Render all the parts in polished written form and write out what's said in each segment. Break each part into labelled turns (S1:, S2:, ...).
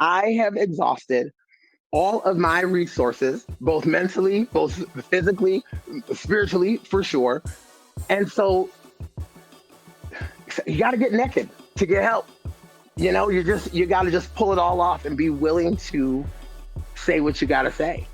S1: I have exhausted all of my resources, both mentally, both physically, spiritually, for sure. And so you got to get naked to get help. You got to just pull it all off and be willing to say what you got to say.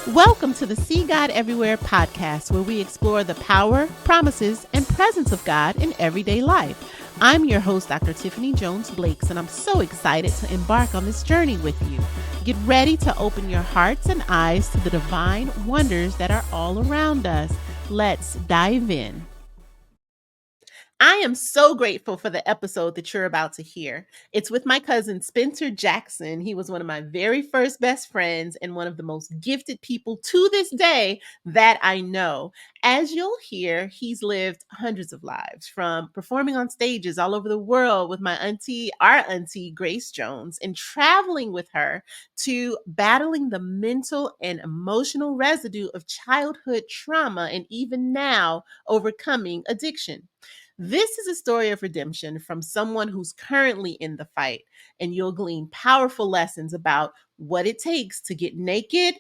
S2: Welcome to the See God Everywhere podcast, where we explore the power, promises, and presence of God in everyday life. I'm your host, Dr. Tifani Jones-Blakes, and I'm so excited to embark on this journey with you. Get ready to open your hearts and eyes to the divine wonders that are all around us. Let's dive in. I am so grateful for the episode that you're about to hear. It's with my cousin Spencer Jackson. He was one of my very first best friends and one of the most gifted people to this day that I know. As you'll hear, he's lived hundreds of lives, from performing on stages all over the world with our auntie, Grace Jones, and traveling with her, to battling the mental and emotional residue of childhood trauma, and even now overcoming addiction. This is a story of redemption from someone who's currently in the fight, and you'll glean powerful lessons about what it takes to get naked,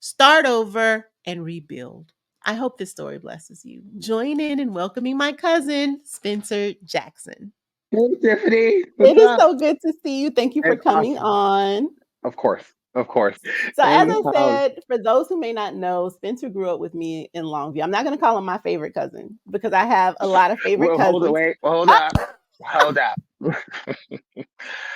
S2: start over, and rebuild. I hope this story blesses you. Join in welcoming my cousin, Spencer Jackson.
S1: Hey, Tiffany,
S2: It
S1: what's
S2: is
S1: up?
S2: so good to see you. Thank you for
S1: It's
S2: coming
S1: awesome.
S2: on.
S1: Of course, of course.
S2: So, as
S1: In the
S2: I
S1: house.
S2: said, for those who may not know, Spencer grew up with me in Longview. I'm not going to call him my favorite cousin because I have a lot of favorite
S1: Well, hold it,
S2: cousins.
S1: wait, hold
S2: Ah,
S1: up, hold up.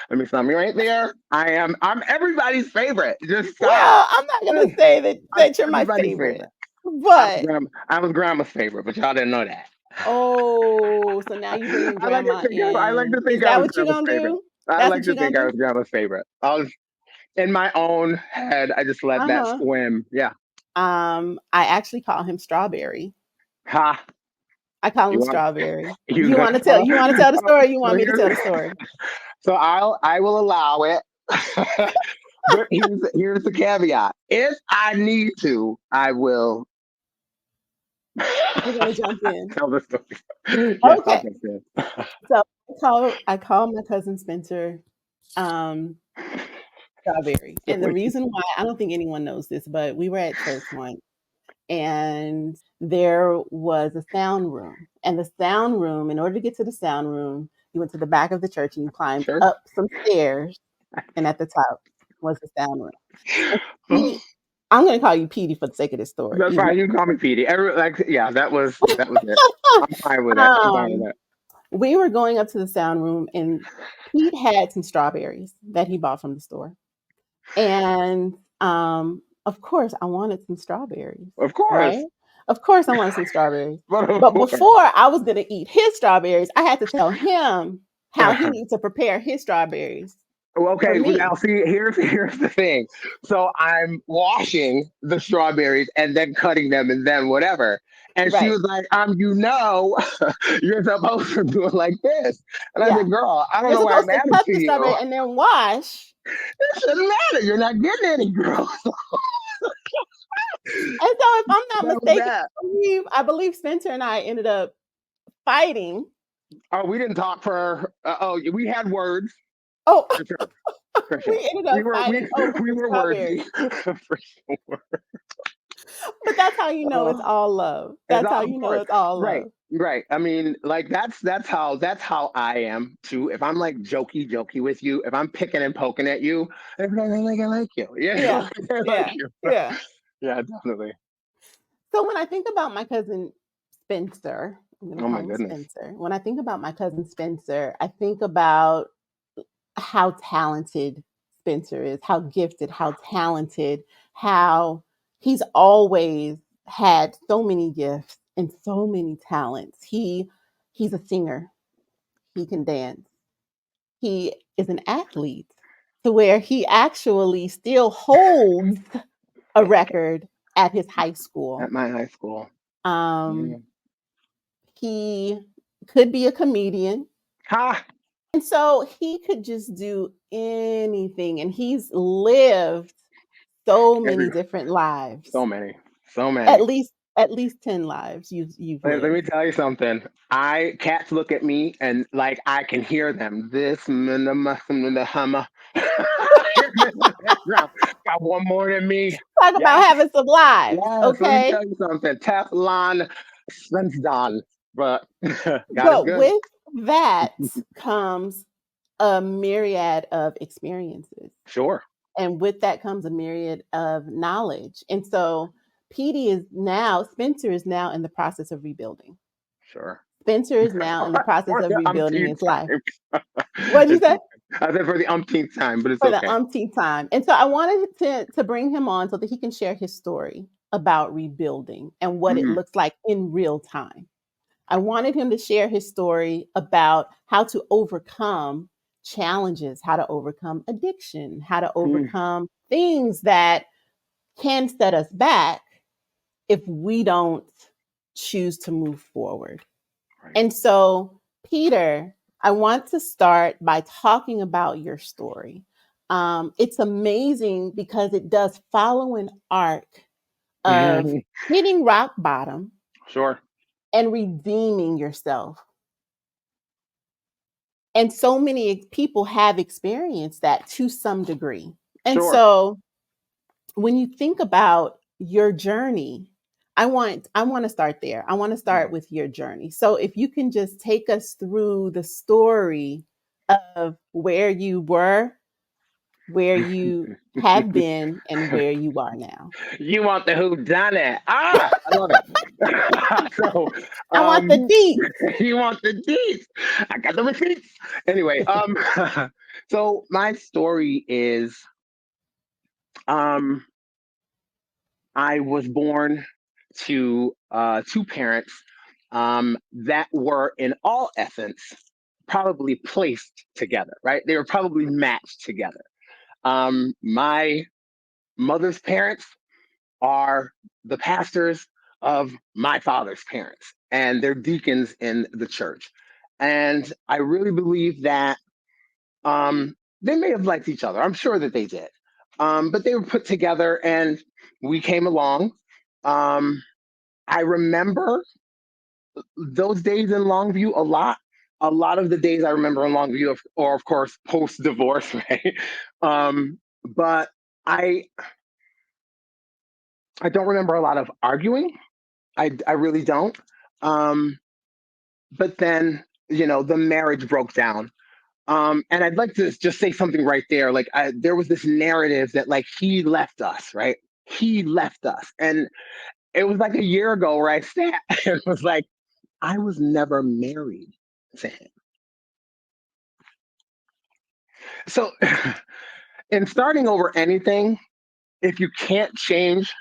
S1: Let me stop you right there. I'm everybody's favorite. Just stop.
S2: well, I'm not going to say that,
S1: I'm
S2: that you're my
S1: everybody's
S2: favorite,
S1: favorite.
S2: but
S1: I was grandma's favorite, but y'all didn't know that.
S2: oh, so now you're bringing grandma
S1: I like to
S2: in. Is
S1: think I
S2: that
S1: was
S2: what you're
S1: grandma's
S2: going to
S1: favorite.
S2: do?
S1: I
S2: That's
S1: like
S2: what
S1: to
S2: you're going
S1: think
S2: to
S1: I
S2: do?
S1: was grandma's favorite. I was in my own head. I just let that
S2: Uh-huh.
S1: swim. Yeah.
S2: I actually call him Strawberry.
S1: Ha.
S2: I call
S1: You
S2: him
S1: want
S2: Strawberry.
S1: you gonna
S2: You want to tell the story? Or you
S1: so
S2: want me to tell the story?
S1: I will allow it. But here's the caveat. If I need to, I will
S2: You're going to jump in.
S1: tell the story. Yes, I'll
S2: Okay.
S1: jump in.
S2: So I call my cousin Spencer um, Strawberry. And the reason why, I don't think anyone knows this, but we were at church once, and there was a sound room. And the sound room, in order to get to the sound room, you went to the back of the church and you climbed
S1: Sure.
S2: up some stairs, and at the top was the sound room. And Petey, I'm going to call you Petey for the sake of this story,
S1: That's
S2: even
S1: fine. You can call me Petey. Yeah, that was it. I'm fine with that. I'm fine with
S2: um,
S1: that.
S2: we were going up to the sound room, and Pete had some strawberries that he bought from the store. And of course, I wanted some strawberries,
S1: Of course.
S2: right? Of course, I wanted some strawberries.
S1: But of
S2: But
S1: course.
S2: before I was going to eat his strawberries, I had to tell him how he needs to prepare his strawberries
S1: Well,
S2: for
S1: okay, well, now
S2: me.
S1: see, here's the thing. So I'm washing the strawberries and then cutting them and then whatever. And she
S2: Right.
S1: was like, you're supposed to do it like this. And I
S2: Yeah.
S1: said, girl, I don't
S2: You're
S1: know why it
S2: supposed to
S1: matters
S2: cut
S1: to
S2: the
S1: you.
S2: strawberry and then wash.
S1: It shouldn't matter. You're not getting any, girl.
S2: And so, if I'm not
S1: That was
S2: mistaken,
S1: that.
S2: I believe Spencer and I ended up fighting.
S1: Oh, we didn't talk for. We had words
S2: Oh,
S1: for sure. For sure.
S2: we ended
S1: We
S2: up
S1: were we
S2: fighting over
S1: we
S2: some
S1: were
S2: strawberries.
S1: wordy for sure.
S2: But that's how you know it's
S1: Uh,
S2: all love.
S1: It's
S2: That's how
S1: all, of
S2: you know
S1: course,
S2: it's all
S1: right,
S2: love.
S1: right. I mean, like that's how I am too. If I'm like jokey with you, if I'm picking and poking at you, everybody's like, I like you. Yeah,
S2: Yeah.
S1: I like
S2: Yeah.
S1: you.
S2: Yeah.
S1: Yeah, definitely.
S2: So when I think about my cousin Spencer, I'm going to
S1: Oh
S2: call
S1: my
S2: him
S1: goodness.
S2: Spencer. When I think about my cousin Spencer, I think about how talented Spencer is, how gifted, how talented, how he's always had so many gifts and so many talents. He's a singer. He can dance. He is an athlete, to where he actually still holds a record at his high
S1: At
S2: school.
S1: my high school. Yeah.
S2: Um, he could be a comedian.
S1: Ha!
S2: And so he could just do anything. And he's lived so many
S1: Every
S2: different lives.
S1: so many, so
S2: At
S1: many.
S2: least At least 10 lives you've
S1: Let me
S2: lived.
S1: tell you something. Cats look at me and like I can hear them. This hammer. I hear them in the background. Got one more than me.
S2: Talk about
S1: Yes,
S2: having some lives,
S1: yes. Let me
S2: okay?
S1: tell you something. Teflon, Svensson. But God is
S2: But
S1: good.
S2: with that comes a myriad of experiences.
S1: Sure,
S2: And with that comes a myriad of knowledge. And so Spencer is now in the process of rebuilding.
S1: sure.
S2: Spencer is now in the process
S1: For
S2: of
S1: the
S2: rebuilding
S1: umpteenth
S2: his life.
S1: time.
S2: What did you
S1: It's
S2: say?
S1: okay. I said for the umpteenth time, but it's
S2: For the
S1: okay.
S2: umpteenth time. And so I wanted to bring him on so that he can share his story about rebuilding and what it
S1: Mm,
S2: looks like in real time. I wanted him to share his story about how to overcome challenges, how to overcome addiction, how to
S1: mm,
S2: overcome things that can set us back if we don't choose to move forward.
S1: right.
S2: And so, Peter, I want to start by talking about your story. It's amazing because it does follow an arc of hitting rock bottom
S1: Sure,
S2: and redeeming yourself. And so many people have experienced that to some degree. And
S1: sure.
S2: so when you think about your journey, I want to start there. I want to start with your journey. So if you can just take us through the story of where you were, where you have been, and where you are now.
S1: You want the who done it? I love it. So,
S2: I want the
S1: um,
S2: deep.
S1: you want the deeds? I got the receipts. Anyway, so my story is, um, I was born to two parents that were, in all essence, probably placed together. Right? They were probably matched together. My mother's parents are the pastors of my father's parents, and they're deacons in the church. And I really believe that they may have liked each other. I'm sure that they did. But they were put together and we came along. Um, I remember those days in Longview a lot. A lot of the days I remember in Longview, or of course, post divorce, right? But I I don't remember a lot of arguing. I really don't. Um, but then, the marriage broke down. And I'd like to just say something right there. Like, there was this narrative that, like, he left us, right? He left us. And it was like a year ago where I sat and was like, I was never married to him. So, in starting over anything, if you can't change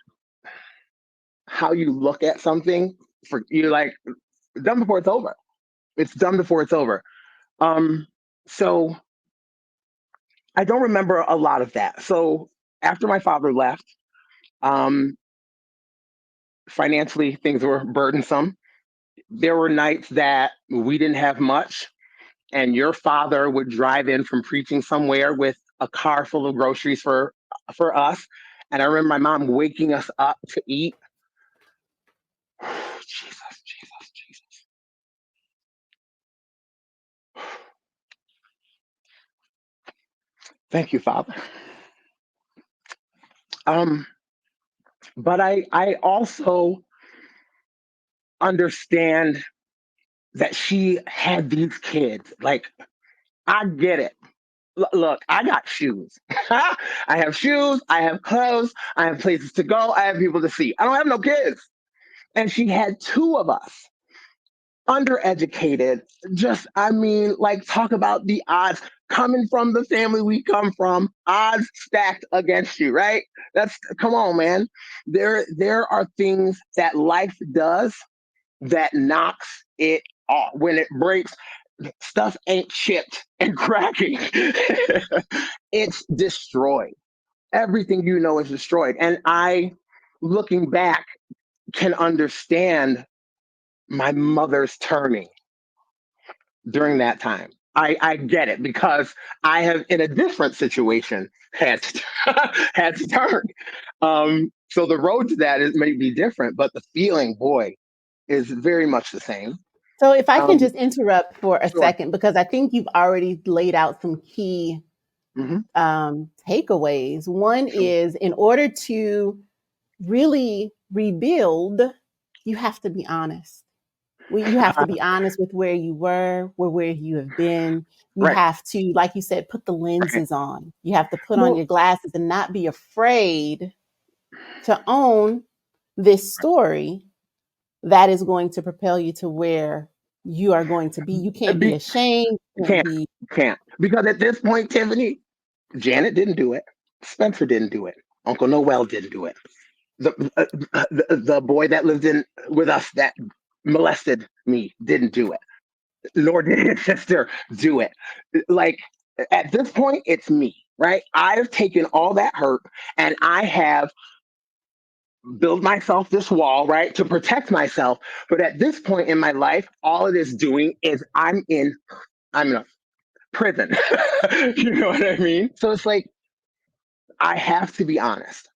S1: how you look at something, for you, like, done before it's over. It's done before it's over. Um, so I don't remember a lot of that. So after my father left, um, financially things were burdensome. There were nights that we didn't have much, and your father would drive in from preaching somewhere with a car full of groceries for us. And I remember my mom waking us up to eat. Jesus, Jesus, Jesus. Thank you, Father. Um, but I also understand that she had these kids. Like, I get it. Look, I got shoes. I have shoes. I have clothes. I have places to go. I have people to see. I don't have no kids. And she had two of us, undereducated. Just, I mean, like, talk about the odds coming from the family we come from, odds stacked against you, right? Come on, man. There are things that life does that knocks it off. When it breaks, stuff ain't chipped and cracking. It's destroyed. Everything is destroyed. And I, looking back, can understand my mother's turning during that time. I get it because I have, in a different situation, had to, had to turn. So the road to that is may be different, but the feeling, boy, is very much the same.
S2: So if I can
S1: Um,
S2: just interrupt for a
S1: sure.
S2: second, because I think you've already laid out some key
S1: Hmm.
S2: takeaways. One
S1: Sure.
S2: is, in order to really rebuild, you have to be honest. You have to be honest with where you were, where you have been. You
S1: Right.
S2: have to, like you said, put the
S1: Right.
S2: lenses on. You have to put on
S1: Well,
S2: your glasses and not be afraid to own this story that is going to propel you to where you are going to be. You can't be
S1: be,
S2: ashamed. You can't
S1: can't
S2: be.
S1: can't because at this point, Tiffany, Janet didn't do it. Spencer didn't do it. Uncle Noel didn't do it. The boy that lived in with us that molested me didn't do it. Nor did his sister do it. Like at this point, it's me, right? I've taken all that hurt and I have built myself this wall, right, to protect myself. But at this point in my life, all it is doing is I'm in a prison. You know what I mean? So it's like I have to be honest.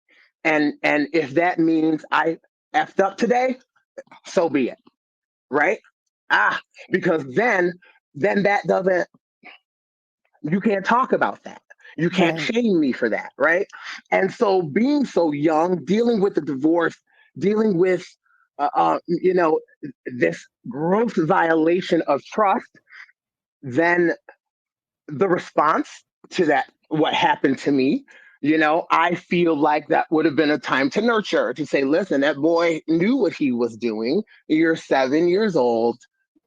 S1: And if that means I effed up today, so be it, right? Ah, because then that doesn't you can't talk about that. You can't
S2: Right.
S1: shame me for that, right? And so being so young, dealing with the divorce, dealing with this gross violation of trust, then the response to that, what happened to me, I feel like that would have been a time to nurture, to say, listen, that boy knew what he was doing. You're 7 years old.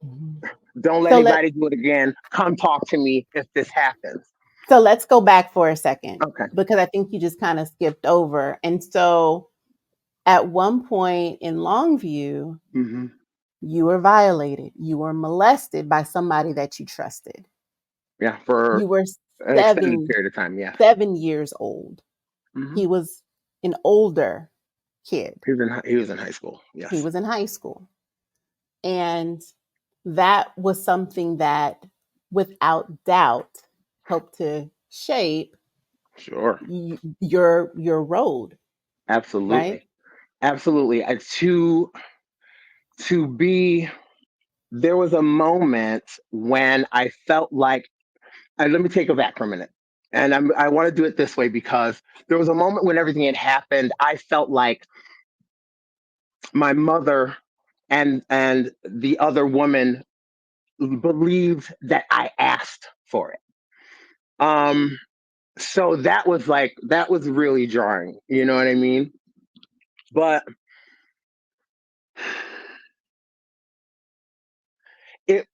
S2: Mhm.
S1: Don't let
S2: So let
S1: anybody do it again. Come talk to me if this happens.
S2: so let's go back for a second,
S1: Okay.
S2: because I think you just kind of skipped over. And so at one point in Longview,
S1: Hmm.
S2: you were violated. You were molested by somebody that you trusted.
S1: Yeah, for
S2: You were
S1: an extended
S2: seven
S1: period of time. Yes.
S2: 7 years old.
S1: Hmm.
S2: He was an older kid.
S1: He was in high school.
S2: He
S1: Yes.
S2: was in high school. And that was something that, without doubt, helped to shape
S1: Sure.
S2: your road, right?
S1: Absolutely. Absolutely. To be there was a moment when I felt like, and let me take it back for a minute. And I want to do it this way because there was a moment when everything had happened. I felt like my mother and the other woman believed that I asked for it. Um, so that was really jarring. You know what I mean? But it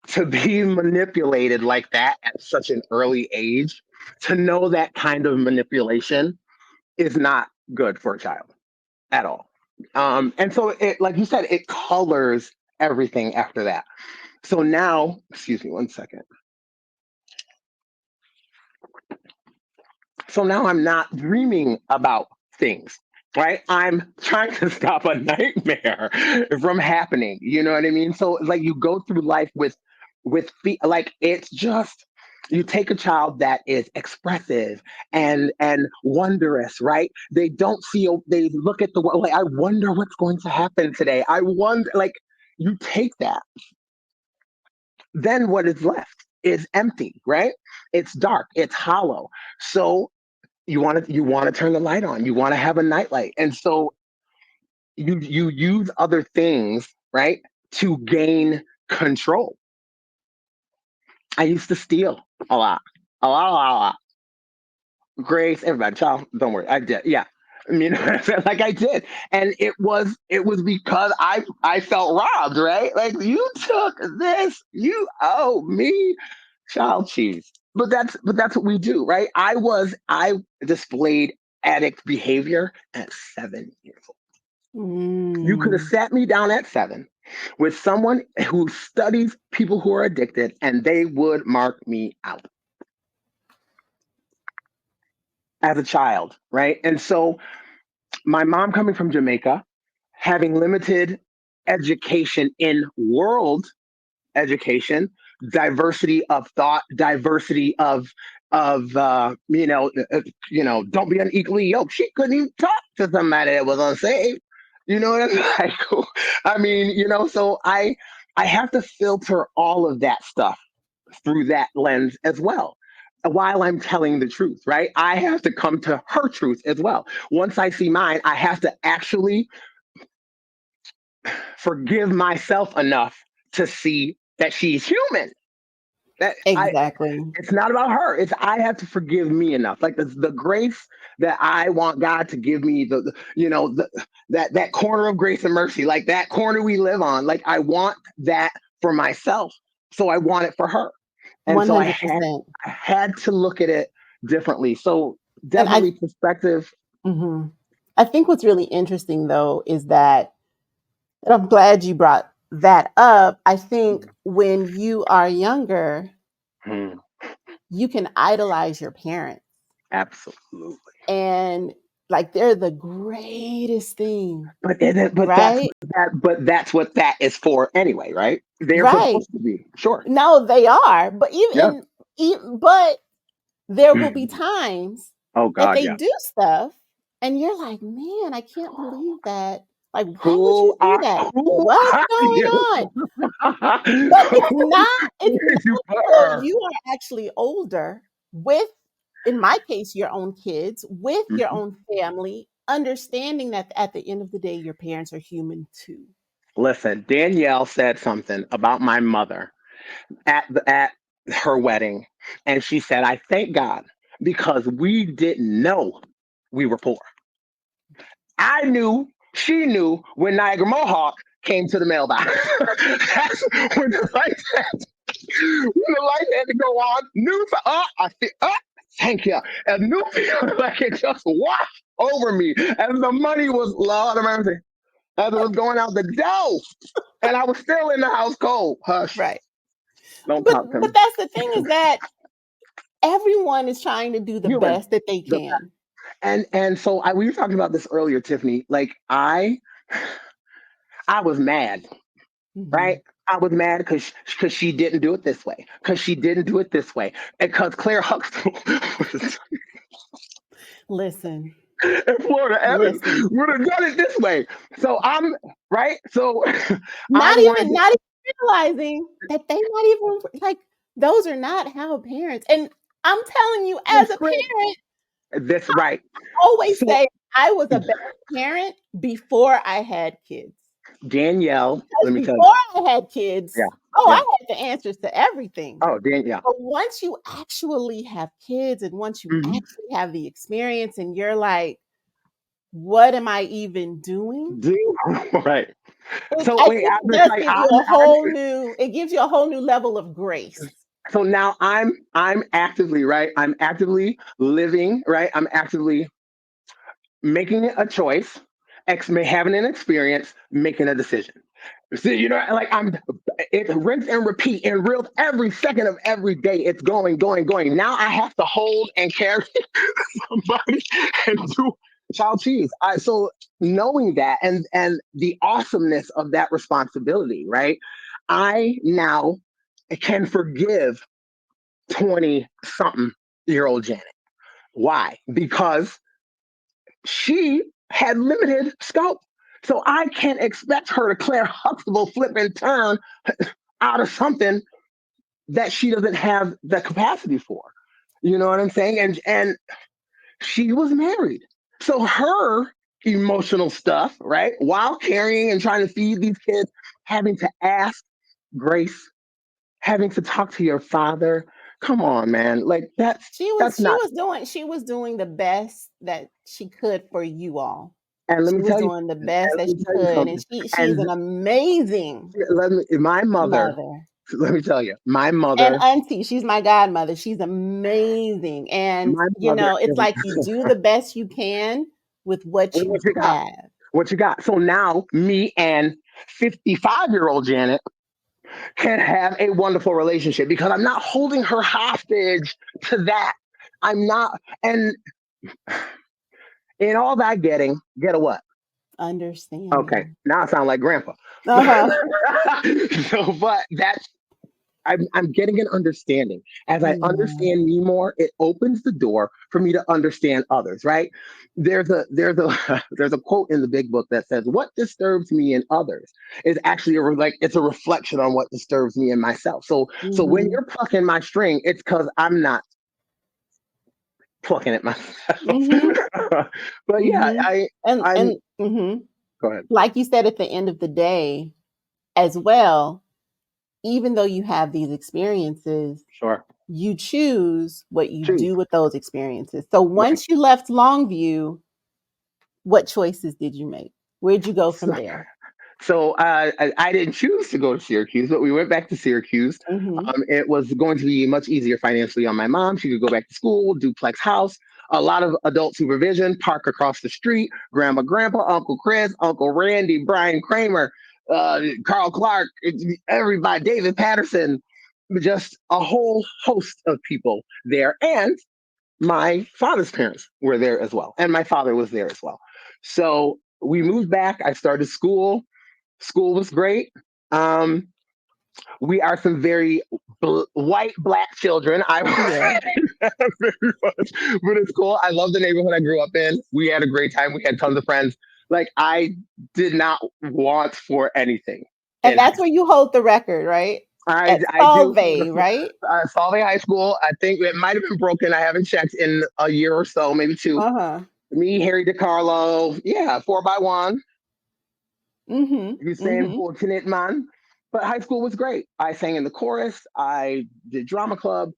S1: to be manipulated like that at such an early age, to know that kind of manipulation is not good for a child at all. And so it, like you said, it colors everything after that. So now, excuse me one second. So now I'm not dreaming about things, right? I'm trying to stop a nightmare from happening. You know what I mean? So like you go through life like it's just you take a child that is expressive and wondrous, right? They don't feel they look at the world like I wonder what's going to happen today. I wonder like you take that, then what is left is empty, right? It's dark, it's hollow. So you want to turn the light on. You want to have a nightlight, and so you use other things, right, to gain control. I used to steal a lot, a lot. Grace, everybody, child, don't worry, I did, yeah. I mean, like I did, and it was because I felt robbed, right? Like you took this, you owe me, child cheese. But that's what we do, right? I displayed addict behavior at 7 years old. You could have
S2: Mm.
S1: sat me down at 7 with someone who studies people who are addicted, and they would mark me out as a child, right? And so my mom coming from Jamaica, having limited education in world education, diversity of thought, diversity of don't be unequally yoked. She couldn't even talk to somebody that was unsaved. You know what I'm like? I mean, so I have to filter all of that stuff through that lens as well. While I'm telling the truth, right? I have to come to her truth as well. Once I see mine, I have to actually forgive myself enough to see that she's human. That I
S2: Exactly.
S1: It's not about her. It's I have to forgive me enough. Like the grace that I want God to give me, that corner of grace and mercy, like that corner we live on. Like I want that for myself, so I want it for her, and so
S2: 100%.
S1: I had to look at it differently. So
S2: And
S1: definitely perspective.
S2: mhm. I think what's really interesting though is that, and I'm glad you brought that up. I think when you are younger,
S1: Hmm,
S2: you can idolize your parents
S1: absolutely.
S2: and like they're the greatest thing,
S1: But
S2: right?
S1: that's what that is for anyway, right? They're
S2: Right.
S1: supposed to be. Sure.
S2: No, they are. But
S1: Yeah.
S2: but there will be times
S1: Oh
S2: that
S1: God,
S2: they
S1: yeah.
S2: do stuff and you're like, "Man, I can't believe that. Like, why would you
S1: Who
S2: do
S1: are
S2: that?
S1: who
S2: What's
S1: are
S2: going
S1: you?
S2: on?" But it's
S1: Where'd you
S2: not
S1: put
S2: until
S1: her?
S2: you are actually older with, in my case, your own kids, with your
S1: Mhm.
S2: own family, understanding that at the end of the day, your parents are human too.
S1: Listen, Danielle said something about my mother at her wedding, and she said, "I thank God because we didn't know we were poor. I knew, she knew when Niagara Mohawk came to the mailbox. That's when the lights had to go on. I see, thank you. And new feeling like it just washed over me as the money was, Lord of mercy, as it was going out the door. And I was still in the house cold. Hush,
S2: Right.
S1: don't
S2: But
S1: talk to me.
S2: but that's the thing is that everyone is trying to do the
S1: Human.
S2: best that they
S1: The,
S2: can.
S1: and so we were talking about this earlier, Tiffany. Like I was mad, right?
S2: Mhm.
S1: I was mad because she didn't do it this way. Because she didn't do it this way. And because Claire Huxtable was
S2: Listen,
S1: in Florida Evans
S2: listen.
S1: would have done it this way. So I'm right. So
S2: Not
S1: I'm one.
S2: even not even realizing that they not even like those are not how parents, and I'm telling you
S1: The
S2: as a
S1: script.
S2: parent,
S1: That's right.
S2: always
S1: So
S2: say I was a better parent before I had kids.
S1: Danielle,
S2: Because
S1: let me tell you.
S2: before I had kids,
S1: Yeah,
S2: oh,
S1: yeah.
S2: I had the answers to everything.
S1: Oh, Danielle.
S2: But once you actually have kids and once you
S1: Hmm.
S2: actually have the experience and you're like, what am I even doing?
S1: Do right.
S2: It,
S1: So
S2: I
S1: wait,
S2: think
S1: I'm
S2: it
S1: just
S2: does
S1: like
S2: give you a whole new, it gives you a whole new level of grace.
S1: so now I'm actively right. I'm actively living right. I'm actively making a choice, having an experience, making a decision. See, like it rinse and repeat in real every second of every day. It's going, going, going. Now I have to hold and carry somebody and do child cheese. So knowing that and the awesomeness of that responsibility, right? I now can forgive 20 something year old Janet. Why? Because she had limited scope. So I can't expect her to Claire Huxtable flip and turn out of something that she doesn't have the capacity for. You know what I'm saying? And she was married. So her emotional stuff, right? While carrying and trying to feed these kids, having to ask grace, having to talk to your father. Come on, man. Like that's not.
S2: She was doing the best that she could for you all.
S1: And let
S2: She
S1: me
S2: was
S1: tell you,
S2: doing the
S1: and
S2: best that
S1: let me
S2: she
S1: tell you
S2: could, and
S1: something.
S2: she's
S1: And
S2: an amazing
S1: my mother,
S2: mother.
S1: let me tell you, my
S2: And
S1: mother,
S2: auntie, she's my godmother. She's amazing. And,
S1: my mother
S2: it's
S1: is
S2: like you do the best you can with what
S1: with
S2: you
S1: what you got.
S2: have.
S1: What you got. So now me and 55-year-old Janet can have a wonderful relationship because I'm not holding her hostage to that. I'm not. And in all that get a what? Okay.
S2: Understanding.
S1: Now I sound like grandpa.
S2: Uh-huh.
S1: So, but that's I'm getting an understanding. As I
S2: Yeah.
S1: understand me more, it opens the door for me to understand others. Right? There's a there's a quote in the big book that says, "What disturbs me in others is actually it's a reflection on what disturbs me in myself." So when
S2: Mhm.
S1: you're plucking my string, it's because I'm not plucking at myself.
S2: Mhm.
S1: But yeah,
S2: Mhm.
S1: I'm
S2: And mhm.
S1: go ahead.
S2: Like you said, at the end of the day, as well, even though you have these experiences,
S1: Sure.
S2: you choose what you
S1: Choose.
S2: do with those experiences. So
S1: Right.
S2: once you left Longview, what choices did you make? Where'd you go
S1: So,
S2: from there?
S1: I didn't choose to go to Syracuse, but we went back to Syracuse.
S2: Mhm.
S1: It was going to be much easier financially on my mom. She could go back to school, duplex house, a lot of adult supervision, park across the street, grandma, grandpa, Uncle Chris, Uncle Randy, Brian Kramer, Carl Clark, everybody, David Patterson, just a whole host of people there. And my father's parents were there as well. And my father was there as well. So we moved back. I started school. School was great. Um, we are some very white black children. I
S2: Yeah.
S1: very much, but it's cool. I love the neighborhood I grew up in. We had a great time. We had tons of friends. Like I did not want for anything
S2: And
S1: in high
S2: that's where
S1: school.
S2: you hold the record, right? At
S1: I do
S2: Solvay, right?
S1: Solvay High School. I think it might have been broken. I haven't checked in a year or so, maybe two.
S2: Uh-huh.
S1: Me, Harry DiCarlo, yeah, 4x1.
S2: Mhm.
S1: Usain
S2: Mhm.
S1: Bolt it, man. But high school was great. I sang in the chorus. I did drama club.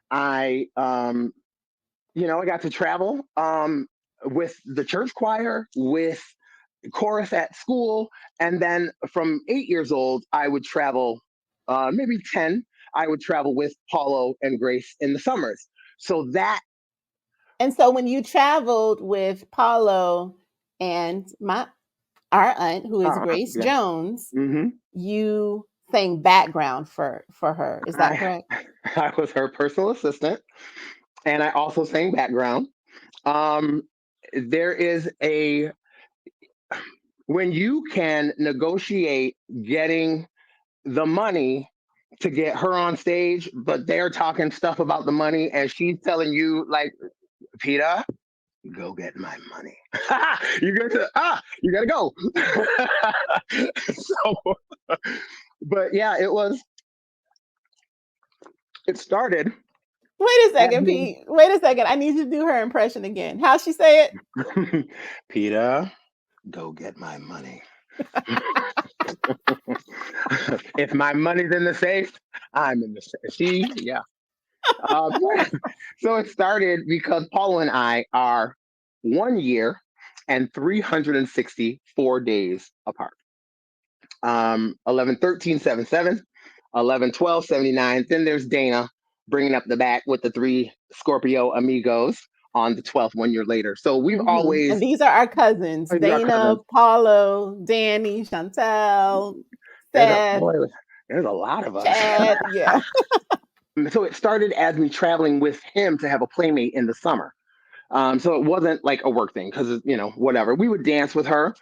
S1: I, I got to travel with the church choir, with chorus at school, and then from 8 years old, I would travel. Maybe 10. I would travel with Paulo and Grace in the summers. So that,
S2: And so when you traveled with Paulo and my our aunt, who is Grace
S1: yeah.
S2: Jones,
S1: hmm
S2: you sang background for her. Is that
S1: I,
S2: correct?
S1: I was her personal assistant, and I also sang background. Um, there is a when you can negotiate getting the money to get her on stage, but they're talking stuff about the money, and she's telling you like, Peter, go get my money. You gotta go. So, but yeah, it started
S2: Wait a
S1: at
S2: second,
S1: me.
S2: Pete. Wait a second. I need you to do her impression again. How'd she say it?
S1: Peter, go get my money. If my money's in the safe, I'm in the safe. See, yeah. Um, so it started because Paula and I are 1 year and 364 days apart. 11, 13, 77, 11, 12, 79. Then there's Dana bringing up the back with the three Scorpio amigos on the 12th, 1 year later. So we've
S2: And
S1: always,
S2: these are our cousins:
S1: these are our
S2: Dana,
S1: cousins.
S2: Paulo, Danny, Chantel,
S1: There's a,
S2: Seth,
S1: boy, there's a lot of us.
S2: Chad. Yeah.
S1: So it started as me traveling with him to have a playmate in the summer. So it wasn't like a work thing because, whatever. We would dance with her.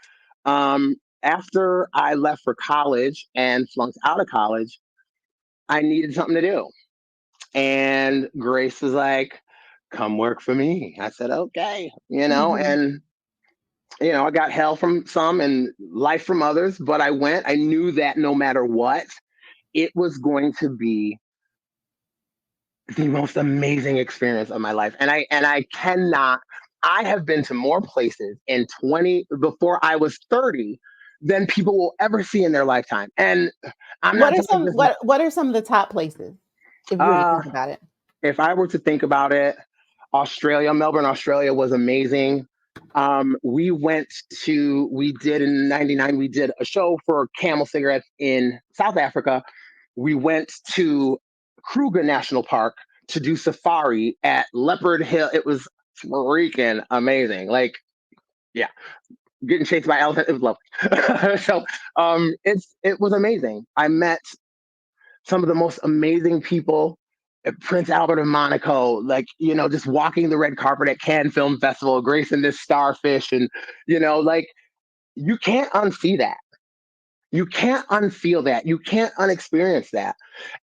S1: After I left for college and flunked out of college, I needed something to do. And Grace was like, come work for me. I said, okay,
S2: Mhm.
S1: and, I got hell from some and life from others, but I went. I knew that no matter what, it was going to be the most amazing experience of my life. And I cannot I have been to more places in 20 before I was 30 than people will ever see in their lifetime. And I'm
S2: What
S1: not
S2: are
S1: talking
S2: some
S1: just
S2: what are some of the top places if you were to
S1: uh
S2: think about it?
S1: if I were to think about it, Melbourne, Australia was amazing. We did in '99, we did a show for Camel Cigarettes in South Africa. We went to Kruger National Park to do safari at Leopard Hill. It was freaking amazing. Like, yeah, getting chased by elephants. It was lovely. It was amazing. I met some of the most amazing people at Prince Albert of Monaco, like, just walking the red carpet at Cannes Film Festival, gracing this starfish. And, like, you can't unsee that. You can't unfeel that. You can't unexperience that.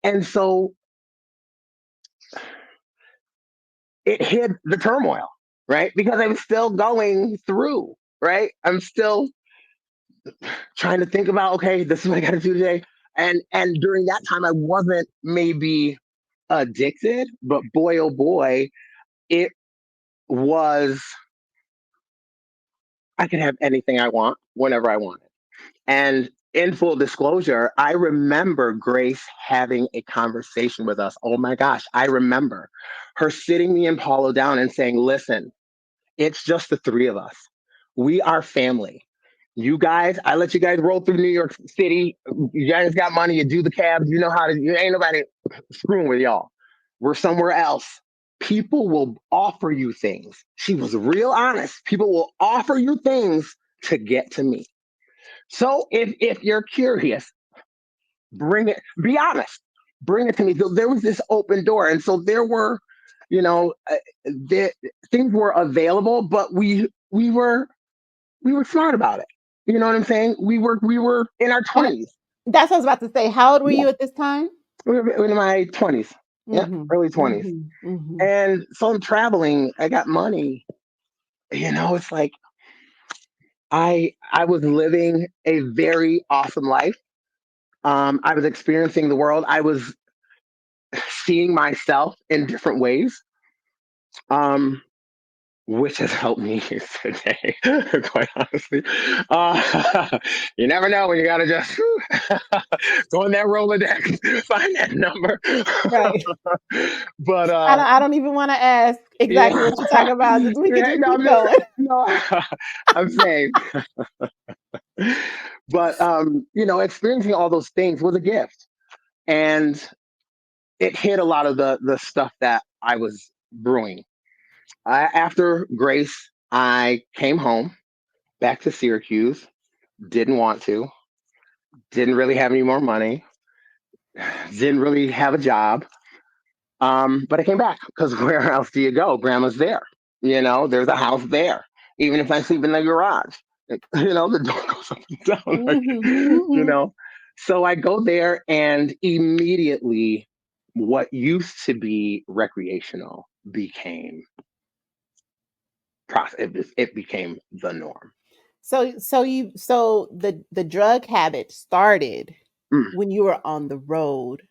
S1: And so it hid the turmoil, right? Because I was still going through, right? I'm still trying to think about, okay, this is what I got to do today. And during that time, I wasn't maybe addicted, but boy, oh boy, it was, I could have anything I want whenever I want it. And in full disclosure, I remember Grace having a conversation with us. Oh my gosh, I remember her sitting me and Paulo down and saying, listen, it's just the three of us. We are family. You guys, I let you guys roll through New York City. You guys got money, you do the cabs, you know how to, you ain't nobody screwing with y'all. We're somewhere else. People will offer you things. She was real honest. People will offer you things to get to me. So if you're curious, bring it, be honest, bring it to me. So there was this open door. And so there were, you know, there, things were available, but we were smart about it. You know what I'm saying? We were in our
S2: And
S1: 20s.
S2: that's what I was about to say. How old were
S1: Yeah,
S2: you at this time?
S1: we were in my 20s. Yeah,
S2: Mm-hmm.
S1: early 20s.
S2: Mm-hmm. Mm-hmm.
S1: And so I'm traveling. I got money. You know, it's like I was living a very awesome life. I was experiencing the world. I was seeing myself in different ways. Um, which has helped me today, quite honestly. You never know when you gotta just go in that Rolodex, find that number.
S2: Right.
S1: But
S2: I don't even want to ask exactly
S1: yeah,
S2: what you're talking about. Just we could
S1: yeah,
S2: just
S1: no,
S2: keep going.
S1: no, I'm saying, but you know, experiencing all those things was a gift, and it hit a lot of the stuff that I was brewing. After Grace, I came home back to Syracuse. Didn't want to. Didn't really have any more money. Didn't really have a job. But I came back because where else do you go? Grandma's there. You know, there's a house there. Even if I sleep in the garage, you know, the door goes up and down. Like,
S2: Mm-hmm.
S1: you
S2: Mm-hmm.
S1: know, so I go there, and immediately, what used to be recreational became it became the norm.
S2: So the drug habit started
S1: Mm.
S2: when you were on the road.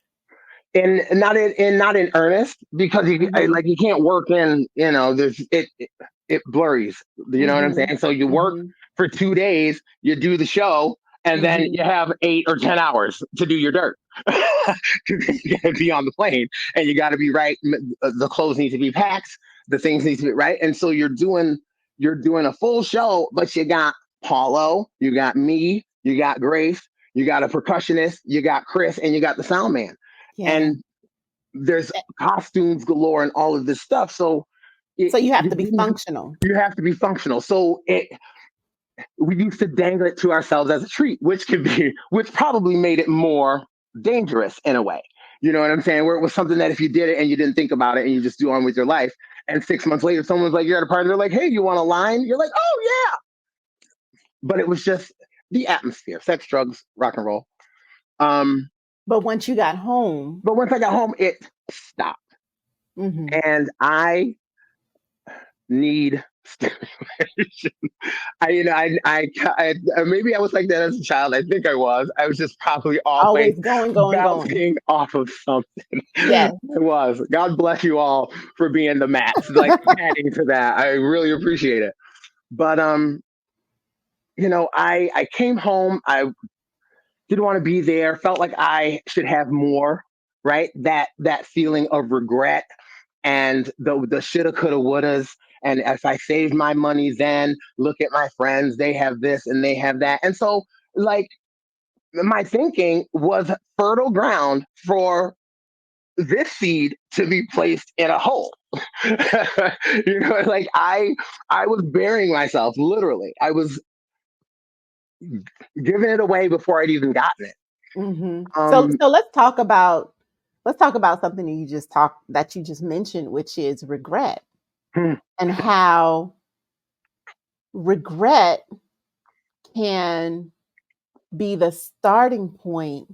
S1: And not in earnest, because
S2: Mm-hmm.
S1: like you can't work in, you know, it blurs, you know what I'm
S2: Mm-hmm.
S1: saying? So you work
S2: Mm-hmm.
S1: for 2 days, you do the show, and then
S2: Mm-hmm.
S1: you have 8 or 10 hours to do your dirt. You got to be on the plane, and you got to be right. The clothes need to be packed, the things need to be right, and so you're doing a full show, but you got Paulo, you got me, you got Grace, you got a percussionist, you got Chris, and you got the sound man,
S2: Yeah.
S1: and there's costumes galore and all of this stuff. So
S2: So you have
S1: you
S2: to be
S1: didn't,
S2: functional.
S1: you have to be functional. So we used to dangle it to ourselves as a treat, which probably made it more dangerous in a way. You know what I'm saying? Where it was something that if you did it and you didn't think about it and you just do on with your life, and 6 months later, someone's like, you're at a party, they're like, hey, you want a line? You're like, oh yeah. But it was just the atmosphere, sex, drugs, rock and roll. Um,
S2: But once you got home,
S1: but once I got home, it stopped.
S2: mm-hmm.
S1: And I need stimulation. Maybe I was like that as a child. I think I was. I was just probably always
S2: Always going, going, going.
S1: bouncing off of something. I
S2: Yes.
S1: was. God bless you all for being the mats, like adding to that. I really appreciate it. But you know, I came home. I didn't want to be there. Felt like I should have more. Right. That feeling of regret and the shoulda, coulda, wouldas. And if I saved my money then, look at my friends, they have this and they have that. And so, like, my thinking was fertile ground for this seed to be placed in a hole. You know, like I was burying myself literally. I was giving it away before I'd even gotten it.
S2: Mm-hmm. So
S1: Um,
S2: so let's talk about something that you just mentioned, which is regret,
S1: hmm,
S2: and how regret can be the starting point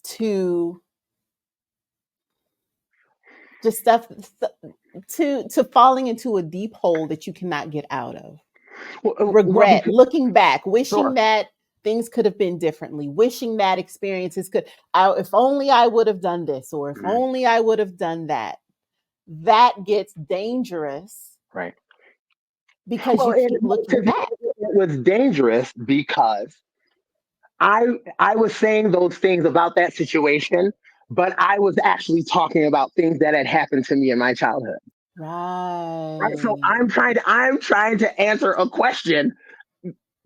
S2: to just stuff to falling into a deep hole that you cannot get out of.
S1: Well,
S2: Regret,
S1: because
S2: looking back, wishing
S1: sure,
S2: that things could have been differently, wishing that experiences could, if only I would have done this, or if
S1: mm,
S2: only I would have done that. That gets dangerous
S1: right.
S2: because
S1: Well,
S2: you keep
S1: to
S2: looking
S1: me,
S2: back.
S1: it was dangerous because I was saying those things about that situation, but I was actually talking about things that had happened to me in my childhood. Right. So
S2: Right.
S1: I'm trying to answer a question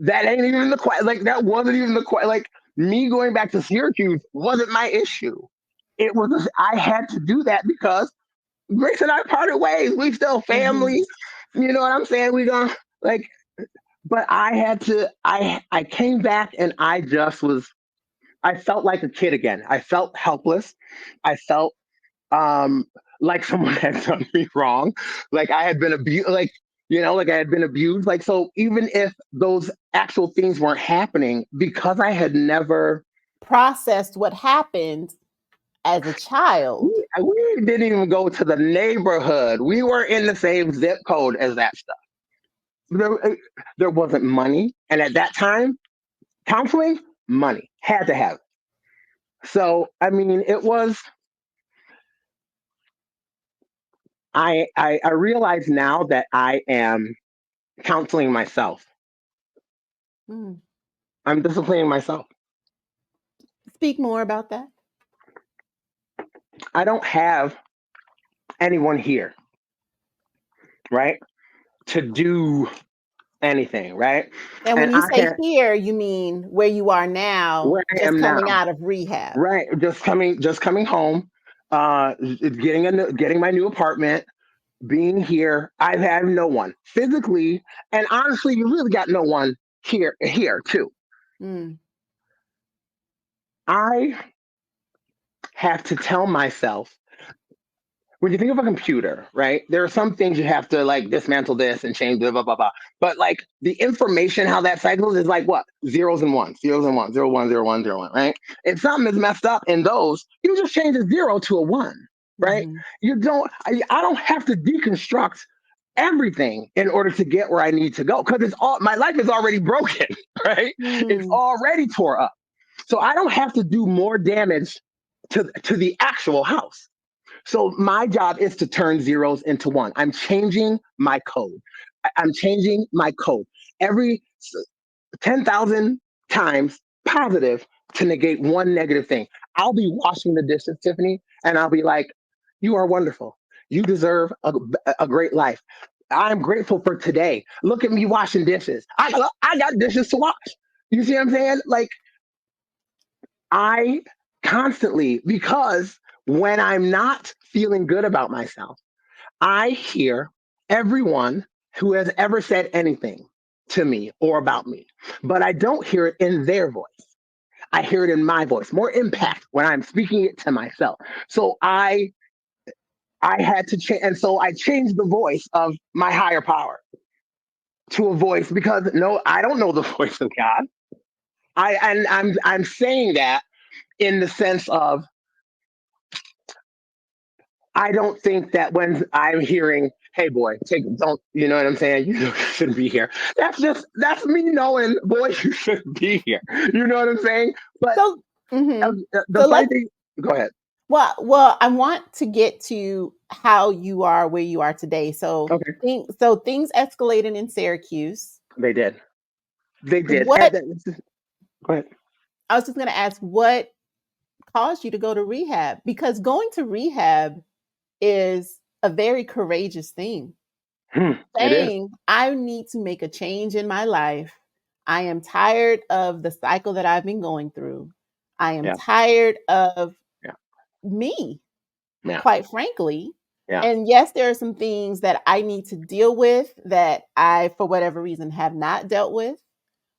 S1: that ain't even the question. Like that wasn't even the question. Like me going back to Syracuse wasn't my issue. It was I had to do that because Grace and I parted ways. We still
S2: Mhm.
S1: family. You know what I'm saying? We gonna like, but I had to. I came back and I just was. I felt like a kid again. I felt helpless. I felt um like someone had done me wrong, like I had been abused, like like I had been abused. Like so, even if those actual things weren't happening, because I had never,
S2: Processed what happened as a child.
S1: we didn't even go to the neighborhood. We were in the same zip code as that stuff. There wasn't money, and at that time, counseling money had to have it. So I mean, it was. I realize now that I am counseling myself.
S2: Mm.
S1: I'm disciplining myself.
S2: Speak more about that.
S1: I don't have anyone here, right, to do anything, right?
S2: And
S1: And
S2: when you
S1: I
S2: say
S1: can't
S2: here, you mean where you are now,
S1: where I
S2: just
S1: am now,
S2: coming out of rehab.
S1: right? Just coming home, getting my new apartment, being here. I have no one physically, and honestly, you really got no one here too.
S2: Mm.
S1: I have to tell myself, when you think of a computer, right? There are some things you have to like dismantle this and change blah blah blah blah. But like the information, how that cycles is like what? Zeros and ones, 0 1 0 1 0 1, right? If something is messed up in those, you just change a zero to a one, right?
S2: Mhm.
S1: You don't. I don't have to deconstruct everything in order to get where I need to go because it's all my life is already broken, right? It's
S2: Mm.
S1: already tore up, so I don't have to do more damage to the actual house. So my job is to turn zeros into one. I'm changing my code. I'm changing my code every 10,000 times positive to negate one negative thing. I'll be washing the dishes, Tiffany, and I'll be like, you are wonderful. You deserve a great life. I'm grateful for today. Look at me washing dishes. I got dishes to wash. You see what I'm saying? Like, I constantly, because when I'm not feeling good about myself, I hear everyone who has ever said anything to me or about me, but I don't hear it in their voice. I hear it in my voice, more impact when I'm speaking it to myself. So I had to change, and so I changed the voice of my higher power to a voice because no, I don't know the voice of God. I'm saying that in the sense of I don't think that when I'm hearing, "Hey, boy, take don't," you know what I'm saying? You shouldn't be here. That's me knowing, boy, you shouldn't be here. You know what I'm saying? But
S2: So, mhm.
S1: the
S2: So
S1: funny
S2: let's
S1: thing, go ahead.
S2: well, I want to get to how you are where you are today. So,
S1: Okay,
S2: things escalated in Syracuse.
S1: they did. They did.
S2: What
S1: Go ahead.
S2: I was just going to ask, what caused you to go to rehab? Because going to rehab is a very courageous thing.
S1: It is.
S2: Saying, I need to make a change in my life. I am tired of the cycle that I've been going through. I am
S1: Yeah,
S2: tired of
S1: yeah,
S2: me,
S1: yeah.
S2: quite frankly.
S1: Yeah.
S2: And yes, there are some things that I need to deal with that I, for whatever reason, have not dealt with.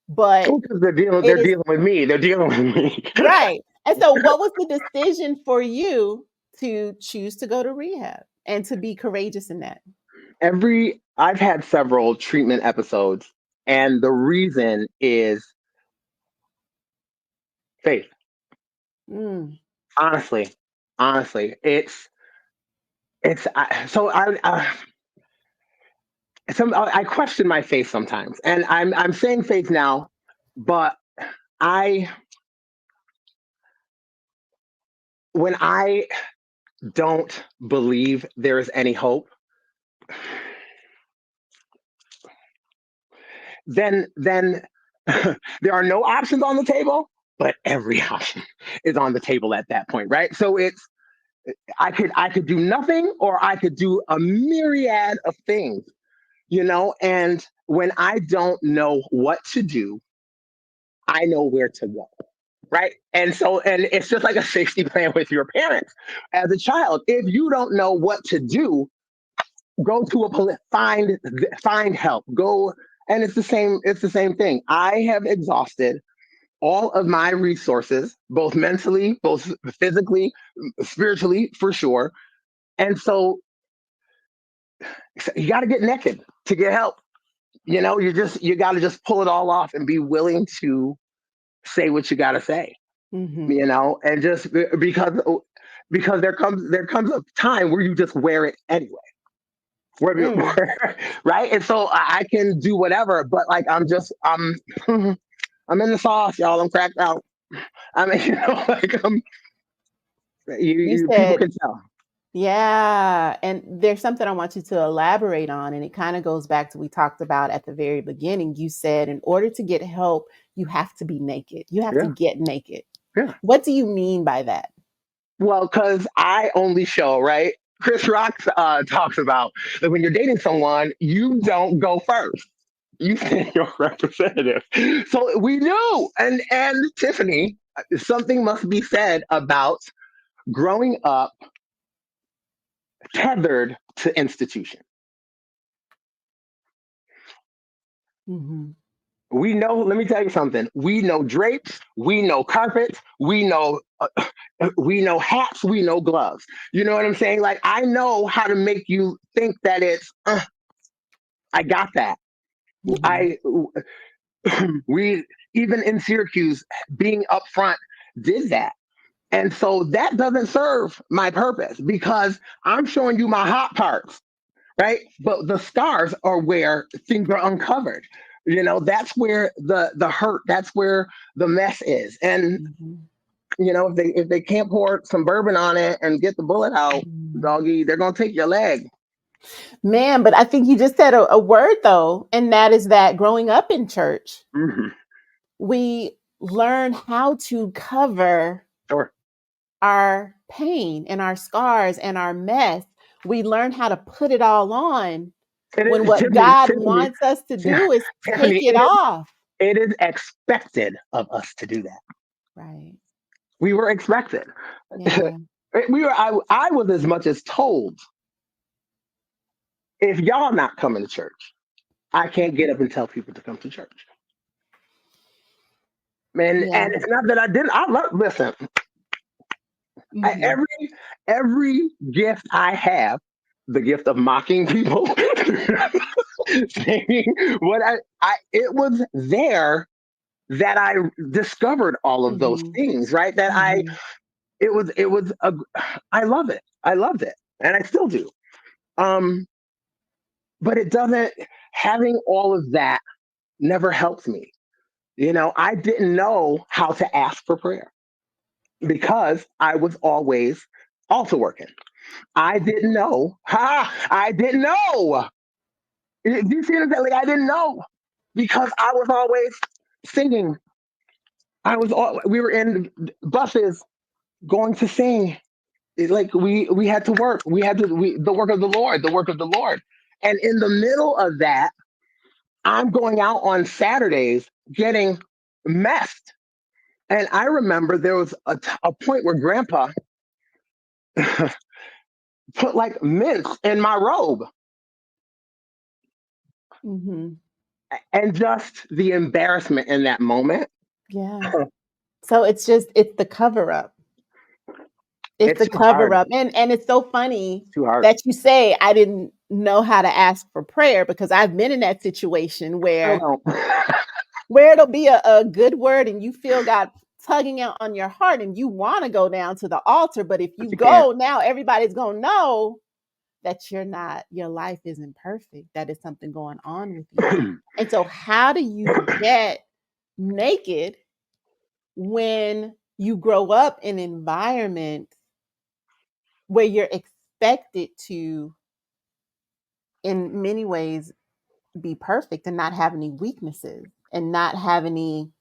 S2: But
S1: Because they're dealing.
S2: it
S1: They're
S2: is
S1: dealing with me. They're dealing with me.
S2: right. And so, what was the decision for you to choose to go to rehab and to be courageous in that?
S1: I've had several treatment episodes And the reason is faith.
S2: Mm.
S1: Honestly, honestly, it's so I question my faith sometimes, and I'm saying faith now, but I when I don't believe there is any hope, then there are no options on the table, but every option is on the table at that point, right? So it's I could do nothing or I could do a myriad of things, and when I don't know what to do, I know where to go. Right. And it's just like a safety plan with your parents as a child. If you don't know what to do, go to find help. Go, and it's the same thing. I have exhausted all of my resources, both mentally, both physically, spiritually, for sure. And so you got to get naked to get help. You got to just pull it all off and be willing to say what you got to say.
S2: Mm-hmm.
S1: And just because there comes a time where you just wear it anyway.
S2: Mm.
S1: Right? And so I can do whatever, but like I'm in the sauce, y'all. I'm cracked out. I mean, like
S2: You
S1: people
S2: said,
S1: can tell.
S2: yeah. And there's something I want you to elaborate on. And it kind of goes back to we talked about at the very beginning. You said in order to get help, you have to be naked. You have to
S1: Yeah,
S2: get naked.
S1: yeah.
S2: What do you mean by that?
S1: Well, because I only show, right. Chris Rock talks about that when you're dating someone, you don't go first. You send your representative. So we knew, and Tiffany, something must be said about growing up tethered to institution.
S2: Mm-hmm.
S1: We know, let me tell you something. We know drapes, we know carpets, we know hats, we know gloves. You know what I'm saying? Like I know how to make you think that it's I got that.
S2: Mm-hmm.
S1: I we even in Syracuse being up front did that. And so that doesn't serve my purpose because I'm showing you my hot parts, right? But the scars are where things are uncovered. That's where the hurt, that's where the mess is. And
S2: Mm-hmm.
S1: if they can't pour some bourbon on it and get the bullet out,
S2: Mm.
S1: doggy, they're gonna take your leg.
S2: Man, but I think you just said a word though, and that is that growing up in church,
S1: Hmm.
S2: we learn how to cover
S1: Sure.
S2: our pain and our scars and our mess. We learn how to put it all on
S1: It
S2: when
S1: is
S2: what
S1: Tiffany.
S2: God
S1: Tiffany.
S2: wants us to do is
S1: Tiffany.
S2: take it off.
S1: It is expected of us to do that.
S2: Right.
S1: We were expected.
S2: Yeah.
S1: we were. I was as much as told if y'all not coming to church, I can't get up and tell people to come to church. Man,
S2: Yeah.
S1: and it's not that I didn't. I love. Listen,
S2: Hmm.
S1: every gift I have, the gift of mocking people, saying what it was there that I discovered all of those
S2: Hmm.
S1: things. Right. That
S2: Hmm.
S1: I love it. I loved it, and I still do. Um, but it doesn't. Having all of that never helped me. I didn't know how to ask for prayer because I was always also working. I didn't know. I didn't know. Do you see what I'm saying? Like, I didn't know because I was always singing. We were in buses going to sing. It's like we had to work. We had to, the work of the Lord, the work of the Lord. And in the middle of that, I'm going out on Saturdays getting messed. And I remember there was a point where Grandpa put like mints in my robe,
S2: Hmm.
S1: and just the embarrassment in that moment.
S2: Yeah. So it's the cover up. It's
S1: It's
S2: the
S1: too
S2: cover
S1: hard.
S2: up. And it's so funny
S1: Too hard.
S2: that you say I didn't know how to ask for prayer, because I've been in that situation
S1: Oh,
S2: where
S1: no.
S2: it'll be a good word and you feel God tugging out on your heart and you want to go down to the altar, but if you
S1: But you can't.
S2: go now, everybody's gonna know that your life isn't perfect, that is something going on with you. And so how do you get naked when you grow up in an environment where you're expected to, in many ways, be perfect and not have any weaknesses and not have any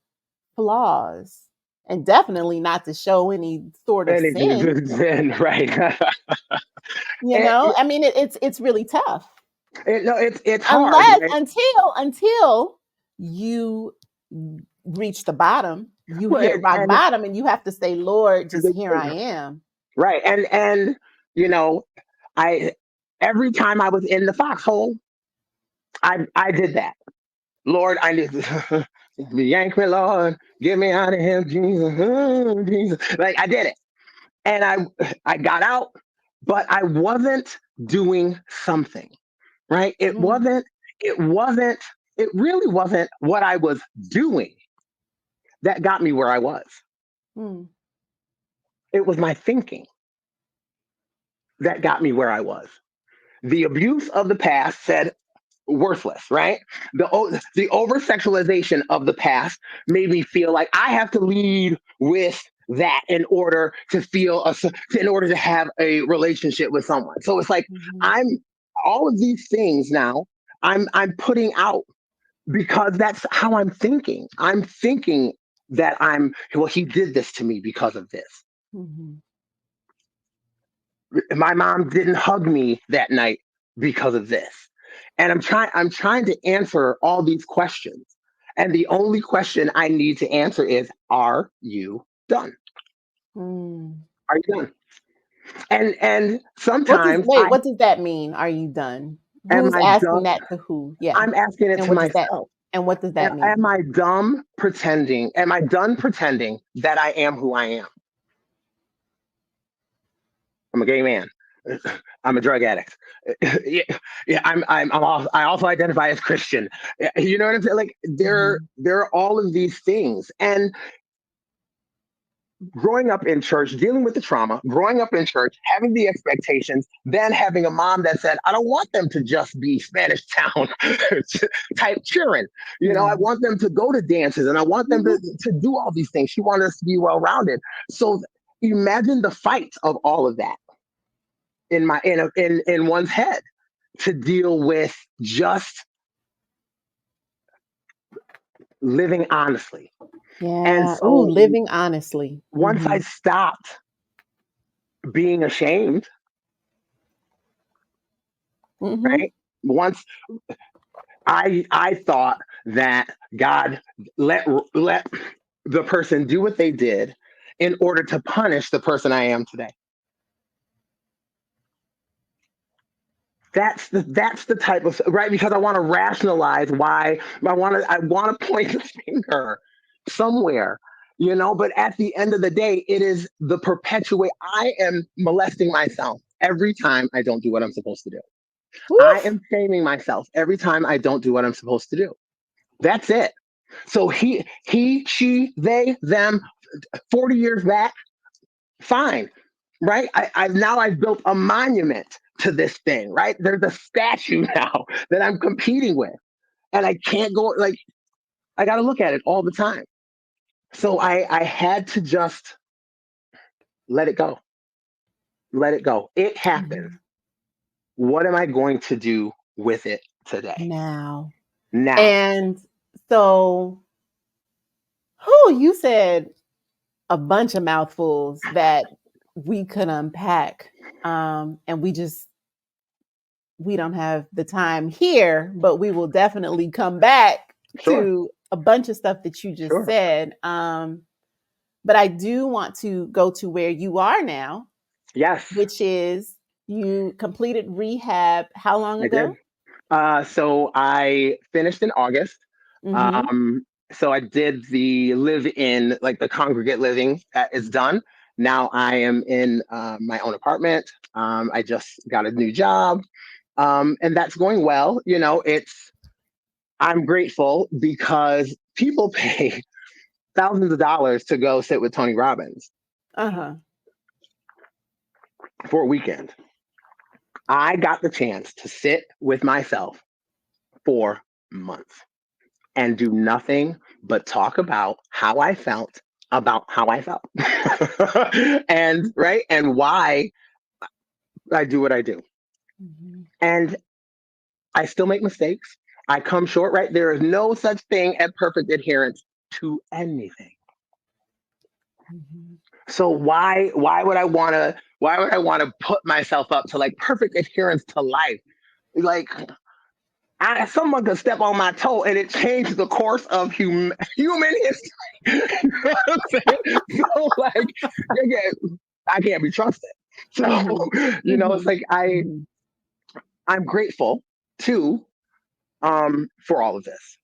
S2: flaws and definitely not to show any sort of
S1: Anything
S2: sin?
S1: is in, right?
S2: I mean, it's really tough
S1: No, it's hard,
S2: unless
S1: right?
S2: until you reach the bottom, you
S1: Well,
S2: hit rock bottom, and you have to say, Lord, just here I
S1: and
S2: am.
S1: right, and you know, I every time I was in the foxhole, I did that. Lord, I need to yank me, Lord, get me out of here, Jesus, oh, Jesus. Like I did it, and I got out, but I wasn't doing something, right?
S2: Mm,
S1: It wasn't, it really wasn't what I was doing that got me where I was.
S2: mm,
S1: It was my thinking that got me where I was. The abuse of the past said worthless, right? The over sexualization of the past made me feel like I have to lead with that in order to in order to have a relationship with someone. So it's like
S2: mhm,
S1: I'm all of these things now I'm putting out because that's how I'm thinking. I'm thinking that he did this to me because of this.
S2: mhm.
S1: My mom didn't hug me that night because of this. And I'm trying to answer all these questions. And the only question I need to answer is, are you done?
S2: Mm.
S1: Are you done? And sometimes I
S2: What does that mean? Are you done?
S1: am
S2: Who's
S1: I
S2: asking
S1: done?
S2: that to who? Yeah.
S1: I'm asking it
S2: And
S1: to myself.
S2: what does that
S1: Am
S2: mean?
S1: I dumb pretending? Am I done pretending that I am who I am? I'm a gay man. I'm a drug addict. Yeah, yeah. I also identify as Christian. You know what I'm saying? Like
S2: Mhm,
S1: there are all of these things, and growing up in church, dealing with the trauma, growing up in church, having the expectations, then having a mom that said, "I don't want them to just be Spanish Town type cheering. I
S2: yeah.
S1: want them to go to dances, and I want them
S2: Mhm,
S1: to do all these things." She wanted us to be well rounded. So imagine the fight of all of that in one's head to deal with just living honestly. And
S2: yeah. Ooh,
S1: so
S2: living honestly.
S1: once I
S2: Mhm,
S1: stopped being ashamed,
S2: mhm,
S1: right? Once I thought that God let the person do what they did in order to punish the person I am today. That's the type of right because I want to rationalize why I want to point the finger somewhere, but at the end of the day it is the perpetuate. I am molesting myself every time I don't do what I'm supposed to do. I
S2: Woof.
S1: am shaming myself every time I don't do what I'm supposed to do. That's it. So she, they, them, 40 years back, fine, right? I've built a monument to this thing, right? There's a statue now that I'm competing with, and I can't go like I got to look at it all the time. So I had to just let it go, let it go. It happens.
S2: Mhm.
S1: What am I going to do with it today?
S2: Now.
S1: Now,
S2: And so, who you said a bunch of mouthfuls that we could unpack. And we don't have the time here, but we will definitely come back
S1: sure,
S2: to a bunch of stuff that you just
S1: sure,
S2: said. But I do want to go to where you are now,
S1: yes,
S2: which is you completed rehab how long
S1: I did.
S2: ago?
S1: So I finished in August.
S2: Mm-hmm.
S1: Um, so I did the live in, like the congregate living that is done. Now I am in my own apartment. I just got a new job. And that's going well. I'm grateful because people pay thousands of dollars to go sit with Tony Robbins
S2: Uh-huh.
S1: for a weekend. I got the chance to sit with myself for months and do nothing but talk about how I felt, and right, and why I do what I do.
S2: Mhm.
S1: And I still make mistakes. I come short, right? There is no such thing as perfect adherence to anything.
S2: Mhm.
S1: So why would I want to put myself up to like perfect adherence to life? Like someone could step on my toe and it changed the course of human history. You know what I'm saying? So like, again, I can't be trusted. So
S2: Mhm.
S1: it's
S2: Mhm.
S1: like
S2: Mhm.
S1: I'm grateful too, for all of this.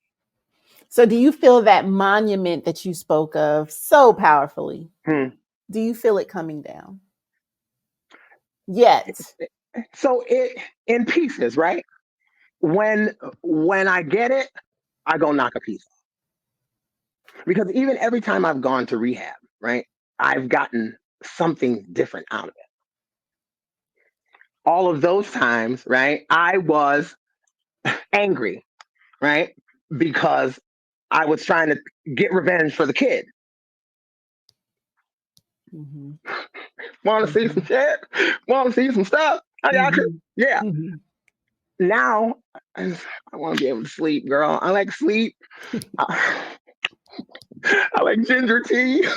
S2: So do you feel that monument that you spoke of so powerfully?
S1: Hmm.
S2: Do you feel it coming down yet?
S1: So it in pieces, right? When I get it, I go knock a piece off. Because even every time I've gone to rehab, right, I've gotten something different out of it. All of those times, right, I was angry, right, because I was trying to get revenge for the kid.
S2: Mhm.
S1: Want to see some
S2: Mhm.
S1: shit? Want to see some stuff? I got you.
S2: Mhm.
S1: Yeah.
S2: Mhm.
S1: Now I, I want to be able to sleep, girl. I like sleep. I, I like ginger tea. And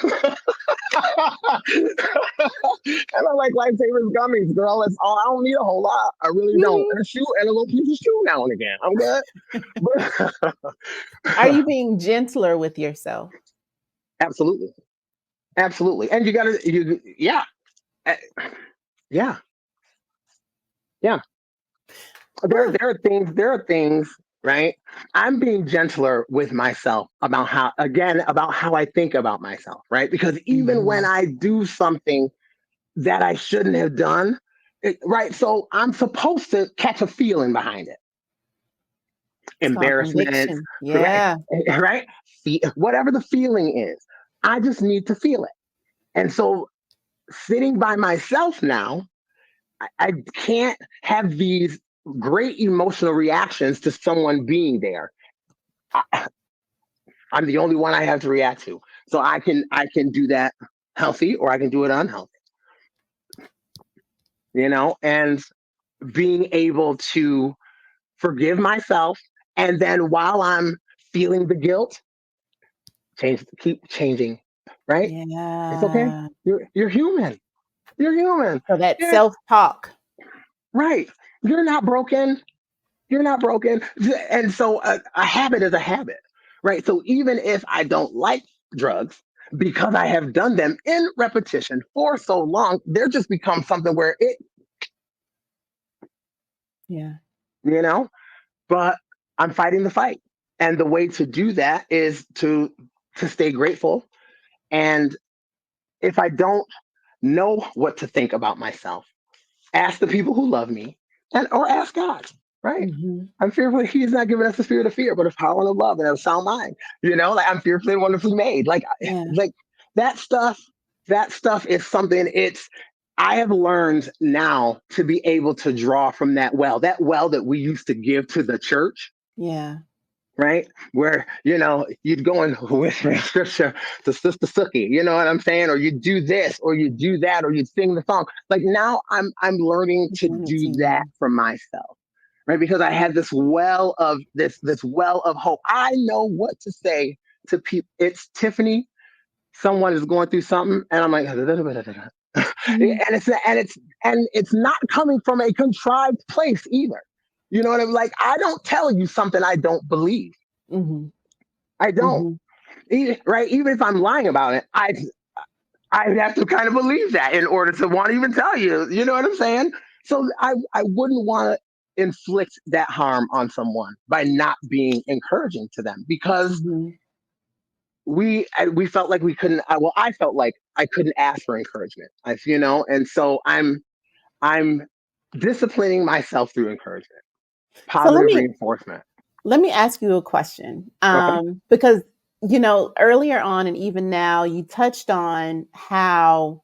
S1: I like lifesavers gummies, girl. That's all. I don't need a whole lot. I really don't.
S2: Mhm.
S1: And a shoe and a little piece of shoe now and again. I'm good.
S2: Are you being gentler with yourself?
S1: Absolutely, absolutely. And yeah, eh, yeah, yeah.
S2: Whew.
S1: There are things, right? I'm being gentler with myself about how I think about myself, right? Because even when
S2: Mhm.
S1: I do something that I shouldn't have done, right? So I'm supposed to catch a feeling behind it,
S2: It's called
S1: embarrassment,
S2: conviction.
S1: right?
S2: Yeah.
S1: Right? Whatever the feeling is, I just need to feel it. And so sitting by myself now, I can't have these great emotional reactions to someone being there. I, I'm the only one I have to react to. So I can do that healthy or I can do it unhealthy, and being able to forgive myself, and then while I'm feeling the guilt, keep changing, right? It's okay.
S2: Yeah.
S1: You're human. You're human.
S2: So that
S1: Yeah,
S2: self-talk.
S1: right. You're not broken. You're not broken. And so a habit is a habit, right? So even if I don't like drugs, because I have done them in repetition for so long, they're just become something where
S2: Yeah.
S1: you know, but I'm fighting the fight. And the way to do that is to stay grateful. And if I don't know what to think about myself, ask the people who love me, and or ask God, right?
S2: Mhm.
S1: I'm fearful. He's not giving us the spirit of fear, but of power and of love and of sound mind. Like I'm fearfully and wonderfully made.
S2: Yeah.
S1: Like that stuff. That stuff is something. I have learned now to be able to draw from that well that we used to give to the church,
S2: Yeah.
S1: right? Where you'd go and whisper scripture to Sister Sookie, you know what I'm saying? Or you do this, or you do that, or you sing the song. Like now, I'm learning to do that
S2: Routine.
S1: for myself, right? Because I have this well of hope. I know what to say to people. It's Tiffany. Someone is going through something, and I'm like, and
S2: Mhm.
S1: it's not coming from a contrived place either. You know what I'm like? I don't tell you something I don't believe.
S2: Mhm.
S1: I don't.
S2: Mhm.
S1: Right? Even if I'm lying about it, I have to kind of believe that in order to want to even tell you. You know what I'm saying? So I wouldn't want to inflict that harm on someone by not being encouraging to them because
S2: Mhm.
S1: we felt like we couldn't. Well, I felt like I couldn't ask for encouragement. And so I'm disciplining myself through encouragement,
S2: So let
S1: positive
S2: me
S1: reinforcement.
S2: let me ask you a question.
S1: Okay.
S2: Because earlier on and even now, you touched on how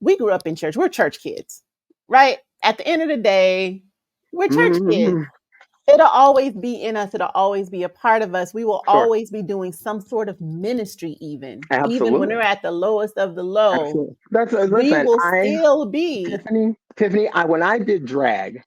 S2: we grew up in church. We're church kids, right? At the end of the day, we're church kids.
S1: Mhm.
S2: It'll always be in us. It'll always be a part of us. We will
S1: Sure.
S2: always be doing some sort of ministry, even when
S1: Absolutely.
S2: we're at the lowest of the low.
S1: Absolutely. That's
S2: We
S1: listen.
S2: will still be.
S1: Tiffany. When I did drag,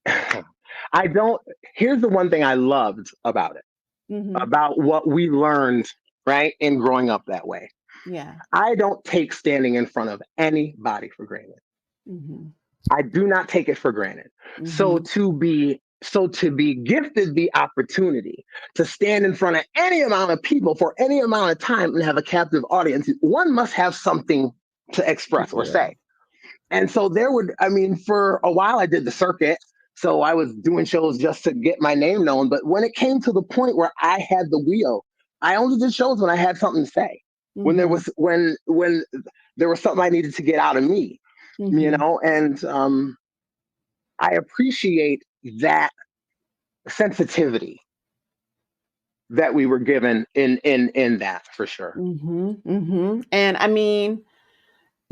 S1: I don't. Here's the one thing I loved about it,
S2: Hmm.
S1: about what we learned, right, in growing up that way.
S2: Yeah.
S1: I don't take standing in front of anybody for granted.
S2: Hmm.
S1: I do not take it for granted. So
S2: Hmm.
S1: to be gifted the opportunity to stand in front of any amount of people for any amount of time and have a captive audience, one must have something to express or
S2: Yeah.
S1: say. And so I mean, for a while I did the circuit. So I was doing shows just to get my name known. But when it came to the point where I had the wheel, I only did shows when I had something to say.
S2: Hmm.
S1: When there was something I needed to get out of me,
S2: Hmm.
S1: and I appreciate that sensitivity that we were given in that for sure.
S2: Hmm. Hmm. And I mean,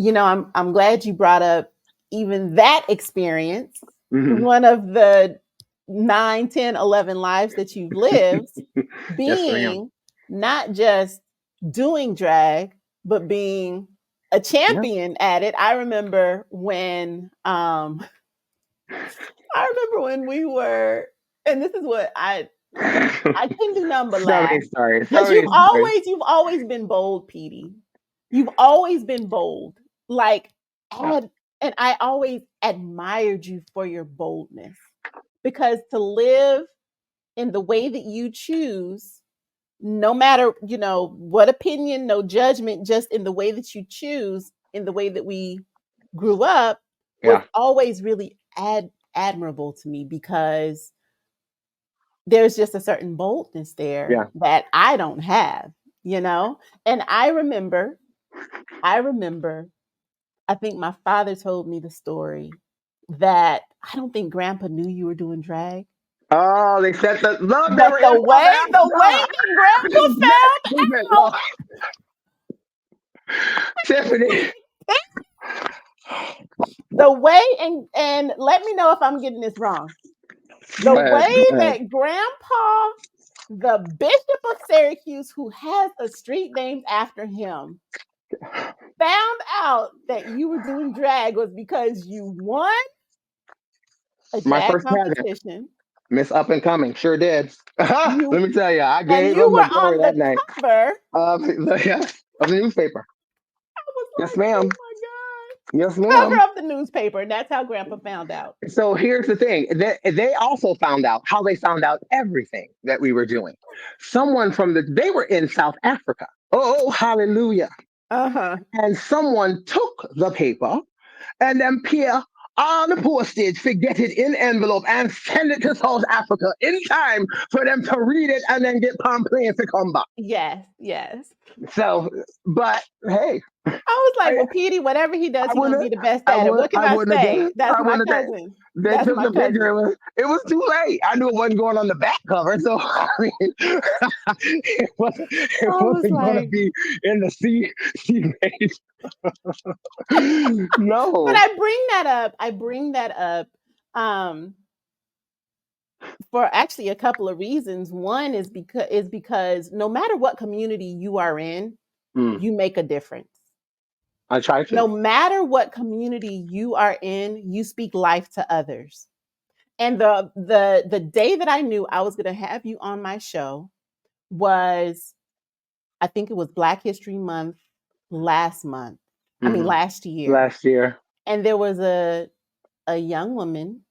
S2: I'm glad you brought up even that experience,
S1: Hmm.
S2: one of the 9, 10, 11 lives that you've lived,
S1: Yes, ma'am.
S2: being not just doing drag, but being a
S1: Yeah.
S2: champion at it. I remember when we were, and this is what I couldn't do nothing but
S1: So
S2: laugh,
S1: many stories. So
S2: because
S1: many stories.
S2: you've always been bold, Petey. You've always been bold. Like,
S1: Yeah.
S2: and I always admired you for your boldness, because to live in the way that you choose, no matter, what opinion, no judgment, just in the way that you choose, in the way that we grew up, was
S1: Yeah.
S2: always really admirable to me, because there's just a certain boldness there
S1: Yeah.
S2: that I don't have, you know? And I remember, I think my father told me the story that I don't think grandpa knew you were doing drag.
S1: Oh, they set the love. They
S2: But
S1: were in
S2: the
S1: South
S2: way the way
S1: Africa.
S2: that grandpa
S1: They said,
S2: found out,
S1: "Oh, Tiffany."
S2: the way, and let me know if I'm getting this wrong. The
S1: Go ahead.
S2: way
S1: Go ahead.
S2: that grandpa, the Bishop of Syracuse, who has a street named after him, found out that you were doing drag was because you won a
S1: My
S2: drag
S1: first pageant,
S2: competition.
S1: Miss Up and Coming, sure did. Let
S2: You
S1: me tell you, I
S2: and
S1: gave
S2: you
S1: them the
S2: were
S1: glory
S2: on
S1: that
S2: the
S1: night.
S2: cover.
S1: Yeah, of the newspaper.
S2: I was
S1: Yes,
S2: like, oh
S1: ma'am.
S2: my God.
S1: Yes,
S2: Cover
S1: ma'am.
S2: of the newspaper. And that's how grandpa found out.
S1: So here's the thing. They also found out how they found out everything that we were doing. Someone they were in South Africa. Oh, hallelujah.
S2: Uh-huh.
S1: And someone took the paper and then Pierre on the postage, forget it in envelope and send it to South Africa in time for them to read it and then get palm planes to come back.
S2: Yes, yes.
S1: So, but hey,
S2: I was like,
S1: I,
S2: well, Petey, whatever he does,
S1: I
S2: he gonna
S1: wouldn't,
S2: be the best at it. What can
S1: I
S2: I
S1: wouldn't have done
S2: say?
S1: it.
S2: That's
S1: I
S2: my
S1: wouldn't have done it.
S2: cousin.
S1: They
S2: That's
S1: took
S2: my
S1: the picture.
S2: cousin.
S1: It was too late. I knew it wasn't going on the back cover, so I mean, it
S2: I was
S1: wasn't going to
S2: like,
S1: be in the C page.
S2: but
S1: No.
S2: I bring that up um for actually a couple of reasons. One is because no matter what community you are in,
S1: Mm,
S2: you make a difference.
S1: I try to.
S2: No matter what community you are in, you speak life to others. And the day that I knew I was going to have you on my show was, I think it was Black History Month last month. I mean
S1: Hmm.
S2: last year.
S1: Last year.
S2: And there was a young woman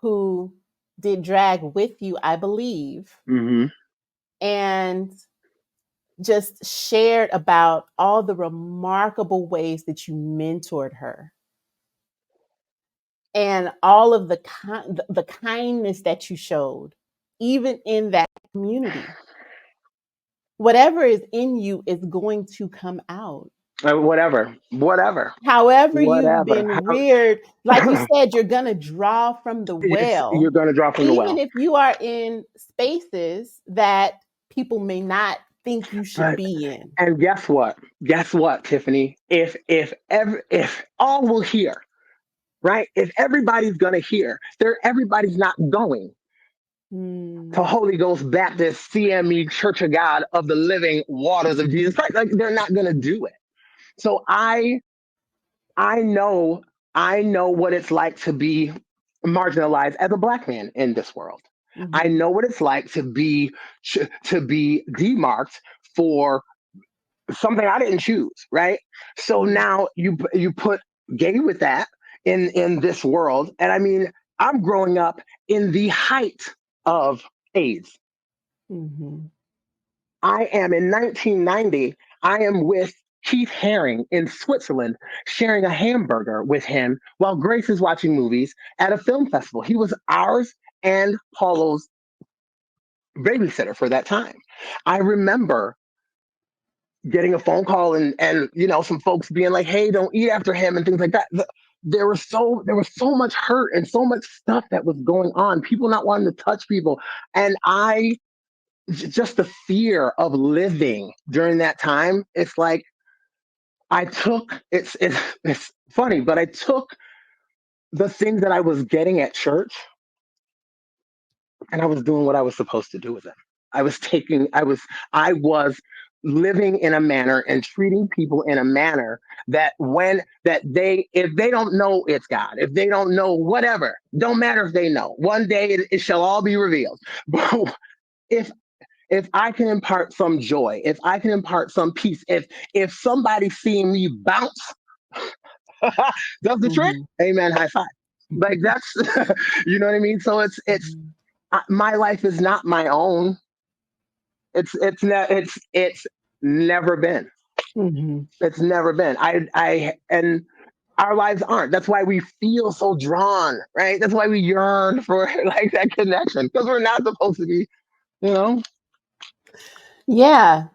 S2: who did drag with you, I believe,
S1: Hmm.
S2: and just shared about all the remarkable ways that you mentored her, and all of the kindness that you showed, even in that community. Whatever is in you is going to come out.
S1: Whatever,
S2: However you've
S1: whatever.
S2: been reared, like you said, you're going to draw from the
S1: You're
S2: well,
S1: going to draw from the
S2: even
S1: well.
S2: if you are in spaces that people may not think you should
S1: But
S2: be in.
S1: and guess what? Guess what, Tiffany? If all will hear, right? If everybody's gonna hear, everybody's not going to
S2: Mm,
S1: Holy Ghost Baptist CME Church of God of the Living Waters of Jesus Christ. Like they're not gonna do it. So I know I know what it's like to be marginalized as a black man in this world. I
S2: mhm,
S1: know what it's like to be demarked for something I didn't choose, right? So
S2: mhm,
S1: now you put gay with that in this world, and I mean, I'm growing up in the height of AIDS.
S2: mhm,
S1: I am in 1990. I am with Keith Haring in Switzerland, sharing a hamburger with him while Grace is watching movies at a film festival. He was ours and Paulo's babysitter for that time. I remember getting a phone call and some folks being like, "Hey, don't eat after him" and things like that. There was so much hurt and so much stuff that was going on. People not wanting to touch people, and just the fear of living during that time. It's like I took it's funny, but I took the things that I was getting at church and I was doing what I was supposed to do with it. I was living in a manner and treating people in a manner that when that they if they don't know it's God, if they don't know whatever, don't matter if they know. One day it shall all be revealed. But if if I can impart some joy, if I can impart some peace, if somebody seeing me bounce does the trick,
S2: mhm,
S1: amen, high five. Like that's you know what I mean? So
S2: mhm,
S1: my life is not my own. It's never been.
S2: mhm.
S1: It's never been. And our lives aren't. That's why we feel so drawn, right? That's why we yearn for like that connection because we're not supposed to be, you know.
S2: Yeah.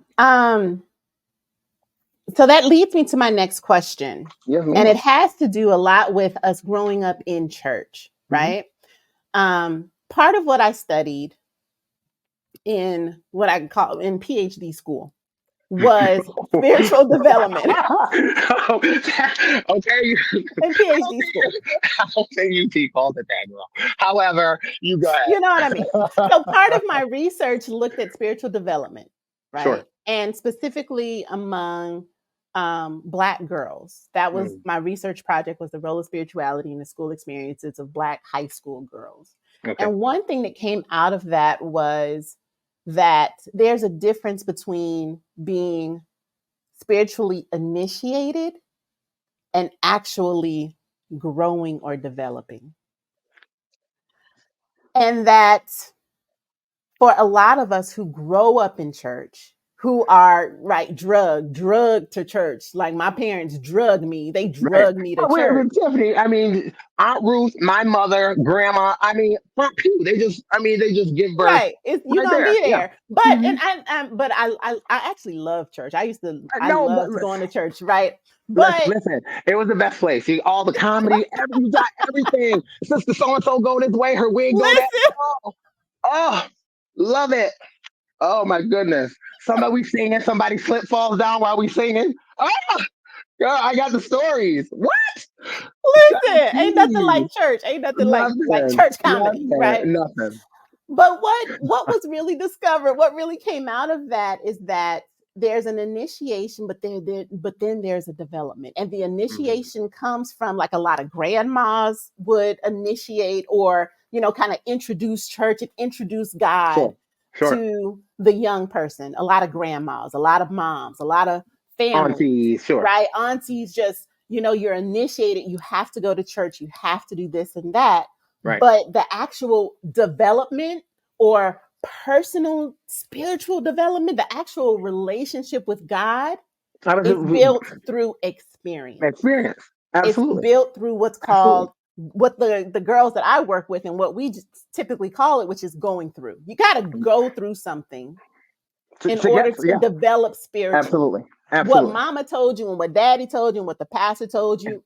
S2: So that leads me to my next question.
S1: Yes,
S2: And it
S1: ma'am.
S2: has to do a lot with us growing up in church,
S1: Hmm.
S2: right? Part of what I studied in what I call in PhD school was spiritual development
S1: Okay,
S2: in PhD school.
S1: I don't think UT called it that, girl. However, you go
S2: You know what I mean?
S1: ahead.
S2: So part of my research looked at spiritual development,
S1: Sure.
S2: right? And specifically among Black girls. That was
S1: Mm,
S2: my research project was the role of spirituality in the school experiences of Black high school girls.
S1: okay.
S2: And one thing that came out of that was that there's a difference between being spiritually initiated and actually growing or developing. And that for a lot of us who grow up in church, who are right drugged to church, like my parents drugged me, they
S1: Right.
S2: drugged me to
S1: But
S2: church.
S1: with Tiffany, I mean, Aunt Ruth, my mother, grandma, I mean, front pew. They just give birth
S2: Right, it's you're
S1: right
S2: gonna
S1: there.
S2: be
S1: Yeah.
S2: there, but
S1: Hmm.
S2: and but I actually love church. I
S1: No, but
S2: loved going to church, right? But
S1: listen, it was the best place. You, all the comedy, you got everything. Sister so and so go this way, her wig go that.
S2: listen,
S1: Oh, oh, love it. Oh my goodness. Somebody we singing, somebody slip falls down while we singing. Oh, girl, I got the stories. What? Shout
S2: listen, ain't nothing like
S1: T.
S2: church, ain't nothing like
S1: Nothing.
S2: church comedy,
S1: Nothing.
S2: right?
S1: Nothing.
S2: But what was really discovered, what really came out of that is that there's an initiation, but then there's a development. And the
S1: Mhm.
S2: initiation comes from like a lot of grandmas would initiate or, kind of introduce church and introduce God
S1: Sure. Sure.
S2: to the young person. A lot of grandmas, a lot of moms, a lot of families,
S1: Auntie, sure.
S2: right? Aunties just, you're initiated, you have to go to church, you have to do this and that,
S1: Right.
S2: but the actual development or personal spiritual development, the actual relationship with God
S1: I was
S2: is built through experience.
S1: experience.
S2: It's
S1: Absolutely.
S2: built through what's
S1: Absolutely.
S2: called what the girls that I work with and what we just typically call it, which is going through. You got to go through something in
S1: To get,
S2: order to
S1: yeah,
S2: develop spiritually.
S1: absolutely,
S2: What
S1: absolutely.
S2: mama told you and what daddy told you and what the pastor told you,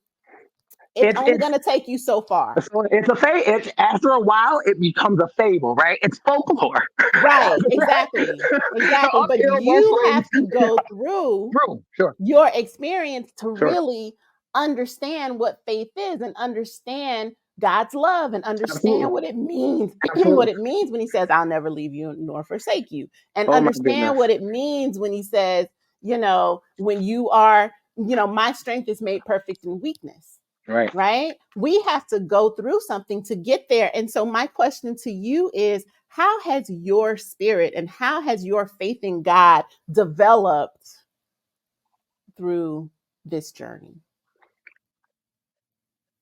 S2: it's only
S1: It's
S2: going to take you so far.
S1: so it's a it's after a while it becomes a fable, right? It's folklore.
S2: Right, exactly. Exactly. But
S1: Uphill both
S2: you
S1: ways.
S2: have to go through
S1: True, sure,
S2: your experience to
S1: sure,
S2: really understand what faith is and understand God's love and understand
S1: absolutely,
S2: what it means, what
S1: absolutely.
S2: it means when he says, I'll never leave you nor forsake you, and
S1: Oh my
S2: understand
S1: goodness,
S2: what it means when he says, when you are, my strength is made perfect in weakness.
S1: right.
S2: Right? We have to go through something to get there. And so, my question to you is, how has your spirit and how has your faith in God developed through this journey?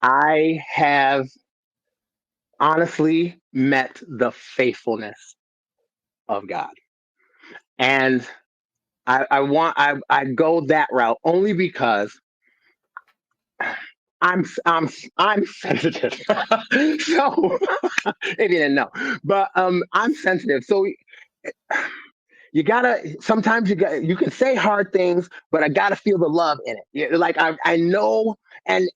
S1: I have honestly met the faithfulness of God, and I go that route only because I'm I'm sensitive. So if you didn't know, but I'm sensitive. So you gotta sometimes you can say hard things, but I gotta feel the love in it. Like I know, and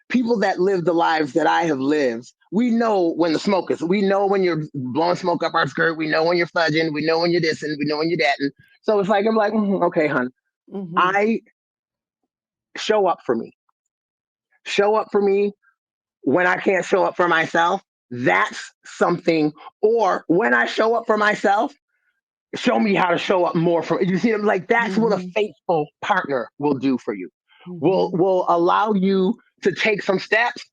S1: people that live the lives that I have lived, we know when the smoke is. We know when you're blowing smoke up our skirt. We know when you're fudging. We know when you're this, and we know when you're that. And so it's like I'm like, okay, hun,
S2: Mm-hmm.
S1: I show up for me. Show up for me when I can't show up for myself. That's something. Or when I show up for myself, show me how to show up more for you. See, like that's what a
S2: Mm-hmm.
S1: faithful partner will do for you.
S2: Mm-hmm.
S1: Will allow you to take some steps.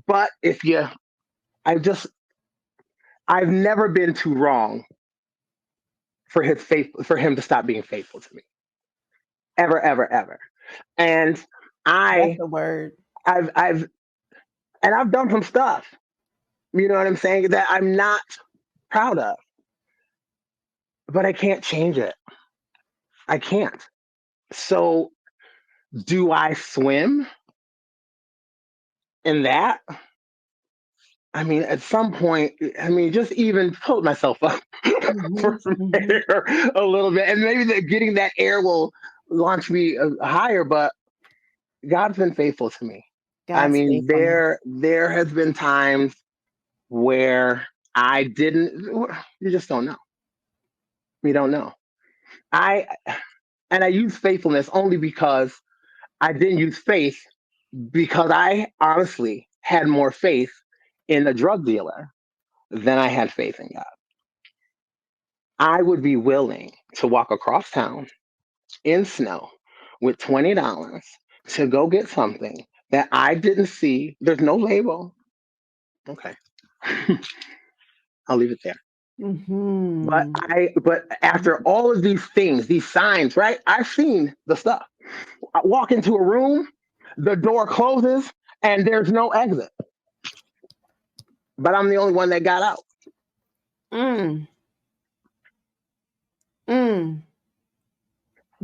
S1: But if you, I just, I've never been too wrong for his faith, for him to stop being faithful to me, ever, ever, ever. And
S2: That's
S1: I,
S2: the word.
S1: I've, and I've done some stuff. You know what I'm saying? That I'm not proud of, but I can't change it. I can't. So, do I swim in that? I mean, at some point, I mean, just even hold myself up
S2: Mm-hmm.
S1: for some
S2: Mm-hmm.
S1: air a little bit, and maybe getting that air will launch me higher. But God's been faithful to me. I
S2: God's
S1: mean,
S2: faithfulness.
S1: there has been times where I didn't. You just don't know. You don't know. I and I use faithfulness only because I didn't use faith because I honestly had more faith in a drug dealer than I had faith in God. I would be willing to walk across town in snow with $20 to go get something that I didn't see. There's no label. Okay. I'll leave it there.
S2: Mm-hmm.
S1: But after all of these things, these signs, right? I've seen the stuff. I walk into a room, the door closes, and there's no exit. But I'm the only one that got out.
S2: Mm. Mm.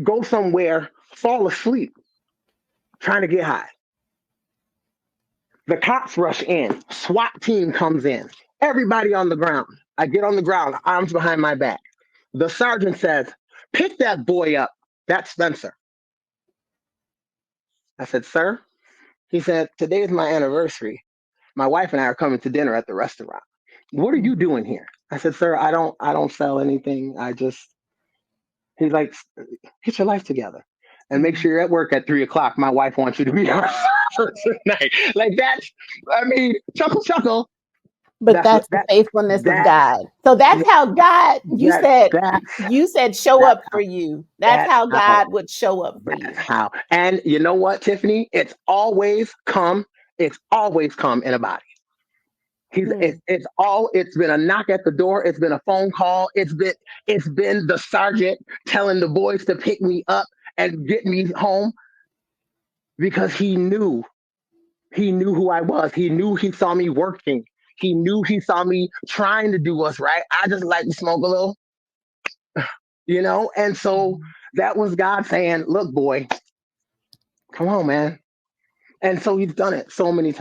S1: Go somewhere, fall asleep, trying to get high. The cops rush in. SWAT team comes in. Everybody on the ground. I get on the ground, arms behind my back. The sergeant says, "Pick that boy up. That's Spencer." I said, "Sir?" He said, "Today is my anniversary. My wife and I are coming to dinner at the restaurant. What are you
S2: Mm-hmm.
S1: doing here?" I said, "Sir, I don't sell anything. I just." He's like, "Get your life together and make
S2: Mm-hmm.
S1: sure you're at work at 3 o'clock. My wife wants you to be her tonight." Like that's, I mean, chuckle, chuckle.
S2: But
S1: What
S2: that's the faithfulness of
S1: that's
S2: God. So that's how God, you
S1: that
S2: said,
S1: that's
S2: you said show
S1: that's
S2: up for
S1: how
S2: you. That's
S1: that's
S2: how
S1: how
S2: God would show up for
S1: that's
S2: you.
S1: how. And you know what, Tiffany? It's always come in a body.
S2: Hmm.
S1: It's been a knock at the door, it's been a phone call, it's been the sergeant telling the boys to pick me up and get me home because he knew who I was. He knew he saw me working. He knew he saw me trying to do what's right. I just like to smoke a little, and so
S2: Mhm.
S1: that was God saying, "Look, boy, come on, man." And so he's done it so many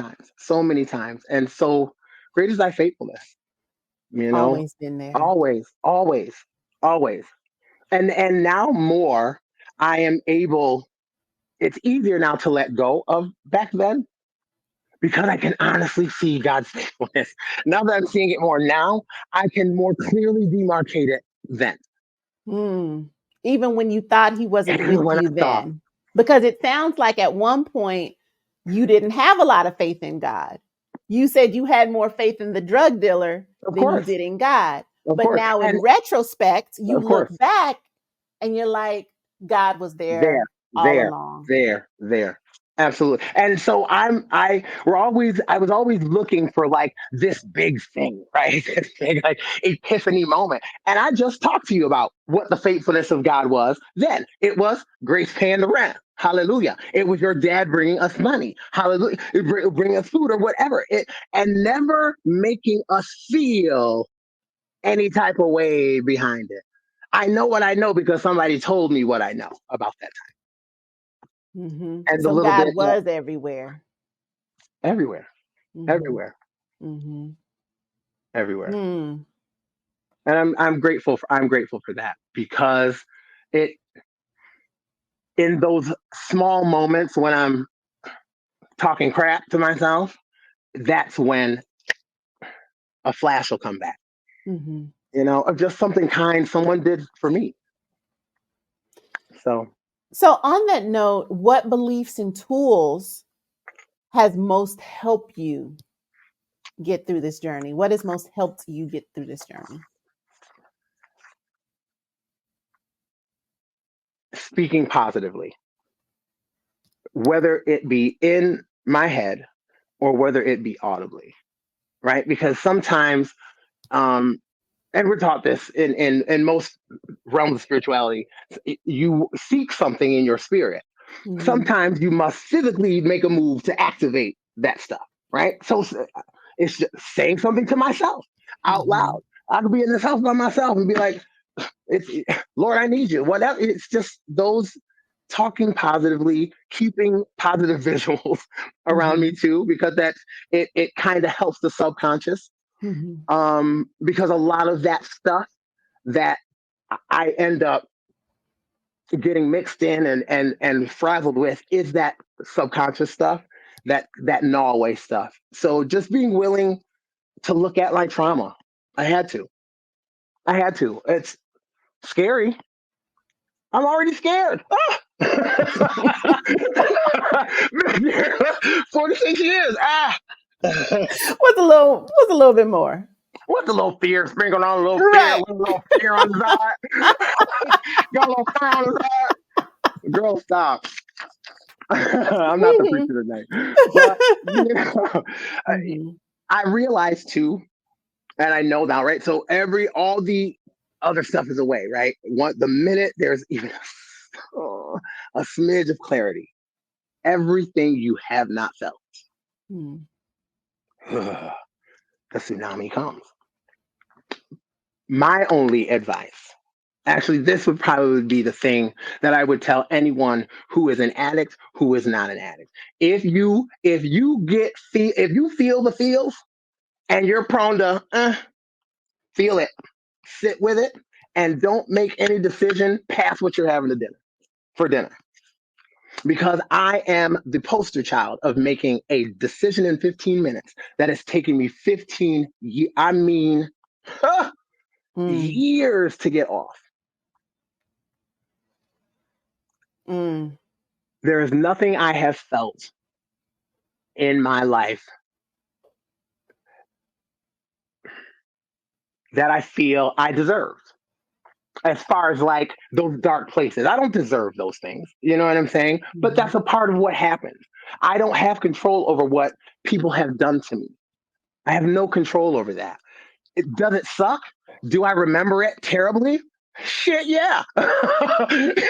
S1: times. And so great is thy faithfulness, you know,
S2: Always been there.
S1: always, always, always. And now more, I am able. It's easier now to let go of back then because I can honestly see God's faithfulness. Now that I'm seeing it more now, I can more clearly demarcate it then.
S2: Hmm. Even when you thought he wasn't with
S1: Even when
S2: you
S1: I thought,
S2: then. Because it sounds like at one point you didn't have a lot of faith in God. You said you had more faith in the drug dealer
S1: of
S2: than you
S1: course,
S2: did in God.
S1: of
S2: But
S1: course,
S2: now in
S1: and
S2: retrospect, you
S1: of
S2: look
S1: course,
S2: back and you're like, God was
S1: there,
S2: there all
S1: there,
S2: along.
S1: there. Absolutely. And so I was always looking for like this big thing, right? This big like epiphany moment. And I just talked to you about what the faithfulness of God was then. It was grace paying the rent. Hallelujah. It was your dad bringing us money. Hallelujah. Bring us food or whatever. And never making us feel any type of way behind it. I know what I know because somebody told me what I know about that and the
S2: So
S1: little bit
S2: God was everywhere.
S1: everywhere,
S2: Hmm.
S1: everywhere,
S2: Hmm.
S1: everywhere.
S2: Hmm.
S1: And I'm grateful for that because it in those small moments when I'm talking crap to myself, that's when a flash will come back.
S2: Hmm.
S1: Of just something kind someone did for me. So
S2: So, on that note, what beliefs and tools has most helped you get through this journey? What has most helped you get through this journey?
S1: speaking positively, whether it be in my head or whether it be audibly, right? Because sometimes um, and we're taught this in most realms of spirituality, you seek something in your spirit.
S2: Hmm.
S1: Sometimes you must physically make a move to activate that stuff, right? So it's just saying something to myself out
S2: Hmm.
S1: loud. I could be in this house by myself and be like, it's Lord, I need you. Whatever. It's just those talking positively, keeping positive visuals around me
S2: Hmm.
S1: too, because it kind of helps the subconscious.
S2: Hmm.
S1: Because a lot of that stuff that I end up getting mixed in and frazzled with is that subconscious stuff, that gnaw away stuff. So just being willing to look at my trauma. I had to. I had to. It's scary. I'm already scared. Ah! 46 years. Ah.
S2: What's a little bit more?
S1: What's a little fear sprinkled on a little fear, a
S2: Right.
S1: little fear on the side? Got a little fear on the side. Girl, stop. I'm not the
S2: Hmm.
S1: preacher tonight. But
S2: Hmm.
S1: I realized too, and I know now, right? So all the other stuff is away, right? The minute there's even a smidge of clarity, everything you have not felt, the tsunami comes. My only advice, actually, this would probably be the thing that I would tell anyone who is an addict, who is not an addict. If you feel the feels and you're prone to feel it, sit with it, and don't make any decision past what you're having to dinner for dinner. Because I am the poster child of making a decision in 15 minutes that has taken me 15 I mean
S2: Mm.
S1: years to get off.
S2: Mm.
S1: There is nothing I have felt in my life that I feel I deserved. As far as like those dark places, I don't deserve those things. You know what I'm saying? But
S2: Mhm.
S1: that's a part of what happens. I don't have control over what people have done to me. I have no control over that. Does it suck? Do I remember it terribly? Shit, yeah.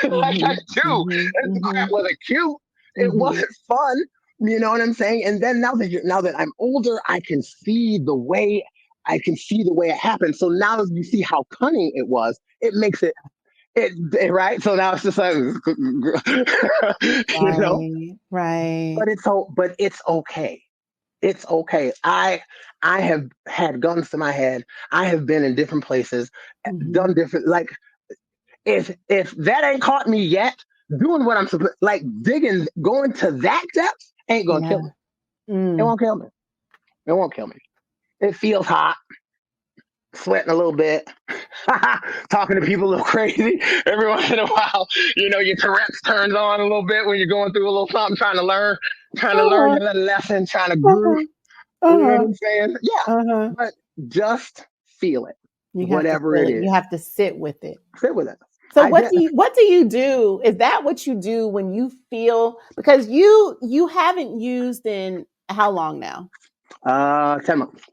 S1: Like I
S2: Mhm.
S1: do.
S2: Mhm.
S1: The crap
S2: Mhm.
S1: wasn't cute. It
S2: Mhm.
S1: wasn't fun. You know what I'm saying? And then now that I'm older, I can see the way it happened. So now you see how cunning it was. It makes right. So now it's just like you know.
S2: Right. Right.
S1: But it's okay. It's okay. I have had guns to my head. I have been in different places, done
S2: Mhm.
S1: different like If that ain't caught me yet, doing what I'm supposed, like digging, going to that depth, ain't gonna kill
S2: Yeah.
S1: me. It
S2: Mm.
S1: won't kill me. It won't kill me. It feels hot, sweating a little bit, talking to people a little crazy every once in a while. Your Tourette's turns on a little bit when you're going through a little something, trying to learn
S2: Uh-huh.
S1: your little lesson, trying to groove.
S2: Uh-huh.
S1: You know what
S2: Uh-huh.
S1: I'm saying? Yeah,
S2: Uh-huh.
S1: but just feel it,
S2: You have to
S1: whatever
S2: feel
S1: it
S2: it. You
S1: is.
S2: have to sit with it.
S1: Sit with it.
S2: So
S1: I did.
S2: what do you do? Is that what you do when you feel, because you haven't used in how long now?
S1: 10 months.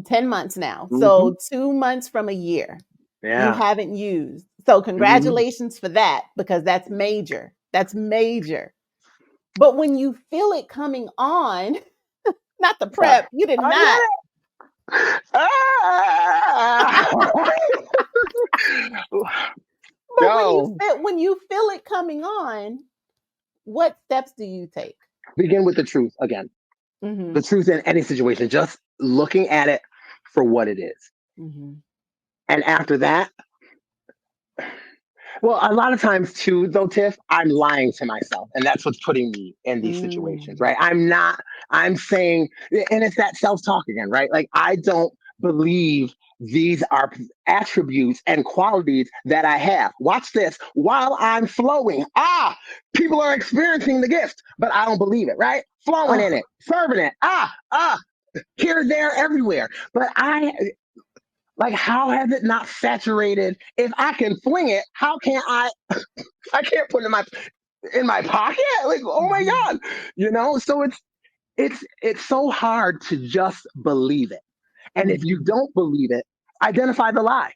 S2: 10 months now.
S1: Hmm.
S2: So 2 months from a year. You
S1: Yeah.
S2: haven't used. So
S1: Hmm.
S2: congratulations for that, because that's major. That's major. But when you feel it coming on, not the
S1: Sorry.
S2: prep, you did
S1: I
S2: not.
S1: get it. Ah!
S2: But
S1: Yo,
S2: when you feel it coming on, what steps do you take?
S1: begin with the truth again. The
S2: Mhm.
S1: truth in any situation, just looking at it for what it is.
S2: Mhm.
S1: And after that, well, a lot of times too, though, Tiff, I'm lying to myself, and that's what's putting me in these situations,
S2: Mm.
S1: right? I'm not. I'm saying, and it's that self-talk again, right? Like I don't believe these are attributes and qualities that I have. Watch this. While I'm flowing, people are experiencing the gift, but I don't believe it, right? Flowing in
S2: Oh.
S1: it, serving it, here, there, everywhere. But like, how has it not saturated? If I can fling it, how can't I? I can't put it in my pocket. Like, oh my
S2: Mhm.
S1: god, So it's so hard to just believe it. And if you
S2: Mhm.
S1: don't believe it, identify the lie.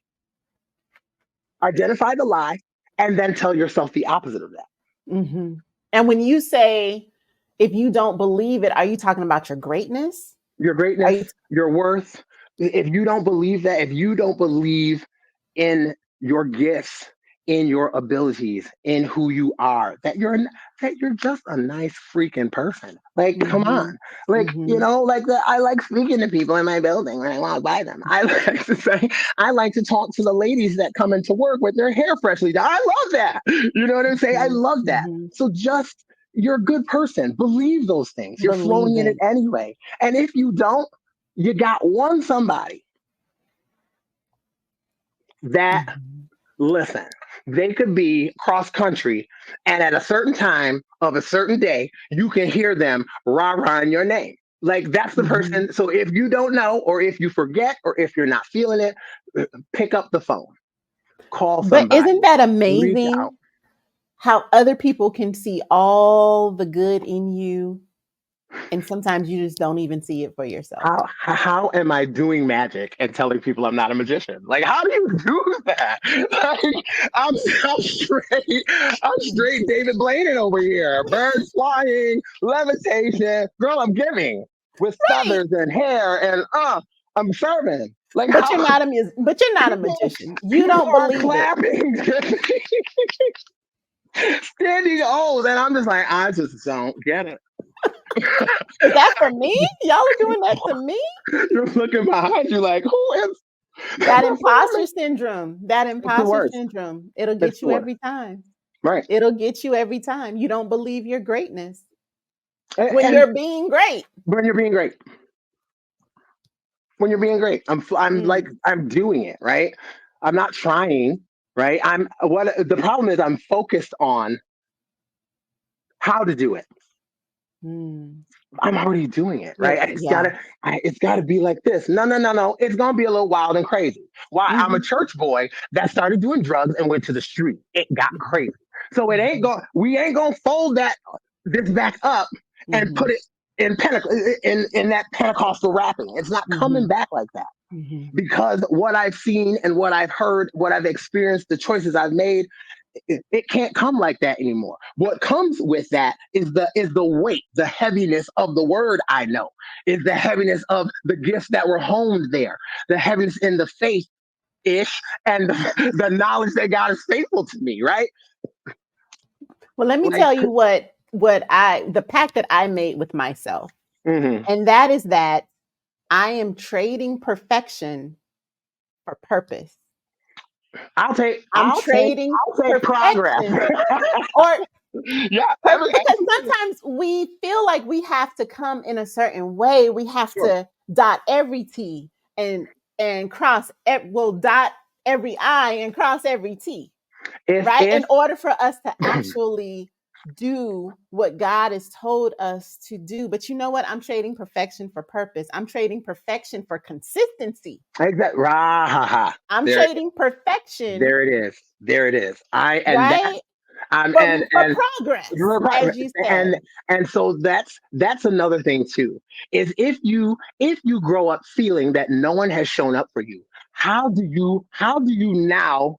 S1: Identify the lie, and then tell yourself the opposite of that.
S2: Mhm. And when you say, if you don't believe it, are you talking about your greatness?
S1: Your
S2: Are
S1: greatness,
S2: you
S1: your worth. If you don't believe that, if you don't believe in your gifts, in your abilities, in who you are, that you're just a nice freaking person. Like, come on.
S2: Mhm.
S1: Like,
S2: Mhm.
S1: like that. I like speaking to people in my building when I walk by them. I like to say, I like to talk to the ladies that come into work with their hair freshly done. I love that. You know what I'm saying? I
S2: Mhm.
S1: love that.
S2: Mhm.
S1: So just, you're a good person. Believe those things. You're flowing
S2: Believe
S1: in it
S2: it.
S1: anyway. And if you don't, you got one somebody that,
S2: Mhm.
S1: listen, they could be cross country, and at a certain time of a certain day, you can hear them rah rah in your name. Like, that's the
S2: Mhm.
S1: person. So if you don't know, or if you forget, or if you're not feeling it, pick up the phone, call
S2: But isn't
S1: somebody,
S2: that
S1: reach out.
S2: amazing how other people can see all the good in you, and sometimes you just don't even see it for yourself?
S1: How am I doing magic and telling people I'm not a magician? Like, how do you do that? Like, I'm straight, I'm straight David Blaine over here. Birds flying, levitation. Girl, I'm giving with
S2: Right.
S1: feathers and hair, and I'm serving. Like,
S2: But
S1: how
S2: you're not a but you're not a
S1: people
S2: magician. You
S1: people
S2: don't
S1: are
S2: believe it.
S1: clapping, standing O's, and I'm just like, I just don't get it.
S2: Is that for me? Y'all are doing that to me?
S1: You're looking behind you like, who is
S2: That
S1: performing?
S2: imposter syndrome. That
S1: It's the
S2: imposter
S1: worst.
S2: syndrome. It'll
S1: It's
S2: get
S1: the
S2: you
S1: worst.
S2: every time.
S1: Right.
S2: It'll get you every time. You don't believe your greatness when
S1: And
S2: you're being great.
S1: when you're being great, when you're being great, I'm like,
S2: Mm.
S1: I'm doing it right. I'm not trying. Right. What the problem is, I'm focused on how to do it.
S2: Mm.
S1: I'm already doing it.
S2: You're,
S1: Right.
S2: yeah.
S1: It's gotta be like this. No, no, no, no. It's gonna be a little wild and crazy. Why? I'm a
S2: Mhm.
S1: church boy that started doing drugs and went to the street. It got
S2: Mhm.
S1: crazy. So we ain't gonna fold this back up and put
S2: Mhm.
S1: it in that Pentecostal wrapping. It's not coming
S2: Mhm.
S1: back like that.
S2: Mhm.
S1: Because what I've seen and what I've heard, what I've experienced, the choices I've made, it can't come like that anymore. What comes with that is the weight, the heaviness of the word I know, is the heaviness of the gifts that were honed there, the heaviness in the faith ish, and the knowledge that God is faithful to me, right?
S2: Well, let me
S1: Like,
S2: tell you what I the pact that I made with myself.
S1: mhm.
S2: And that is that I am trading perfection for purpose. I'm trading
S1: I'll take progress.
S2: perfection or
S1: Yeah,
S2: because sometimes we feel like we have to come in a certain way. We have
S1: sure.
S2: to dot every T and cross dot every I and cross every T, right?
S1: If
S2: In order for us to actually do what God has told us to do. But you know what? I'm trading perfection for purpose. I'm trading perfection for consistency.
S1: exactly,
S2: I'm
S1: there,
S2: trading perfection,
S1: there it is. There it is.
S2: right?
S1: I'm
S2: For
S1: and
S2: progress, as you
S1: and
S2: said.
S1: and so that's another thing too, is if you grow up feeling that no one has shown up for you, how do you now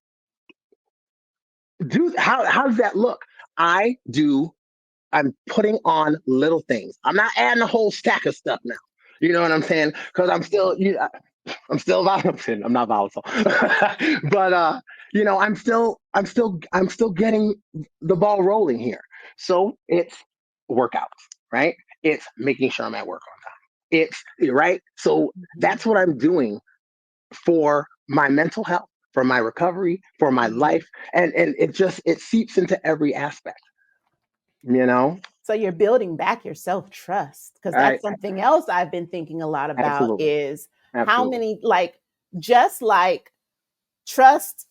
S1: do how does that look? I do. I'm putting on little things. I'm not adding a whole stack of stuff now. You know what I'm saying? Because I'm still volatile. I'm not volatile, but I'm still getting the ball rolling here. So it's workouts, right? It's making sure I'm at work on time. It's right. So
S2: Mhm,
S1: that's what I'm doing for my mental health, for my recovery, for my
S2: mhm.
S1: life, and it seeps into every aspect. You know,
S2: So you're building back your self trust because
S1: I
S2: that's something else I've been thinking a lot about
S1: absolutely,
S2: is how
S1: absolutely.
S2: many, like, just like trust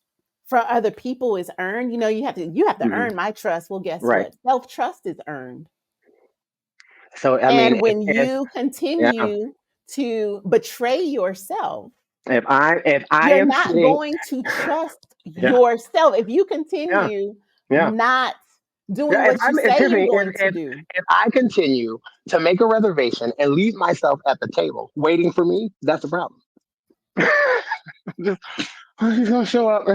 S2: for other people is earned. You have to
S1: Hmm.
S2: earn my trust. Well, guess
S1: Right.
S2: what? Self trust is earned.
S1: So I mean,
S2: And when
S1: if
S2: you
S1: yeah,
S2: continue to betray yourself,
S1: if I
S2: you're
S1: am
S2: not
S1: seeing,
S2: going to trust
S1: yeah,
S2: yourself. If you
S1: yeah,
S2: continue
S1: yeah.
S2: not doing
S1: Yeah,
S2: what you say you're
S1: Tiffany,
S2: going to do.
S1: if I continue to make a reservation and leave myself at the table waiting for me, that's a problem. Just, he's gonna show up.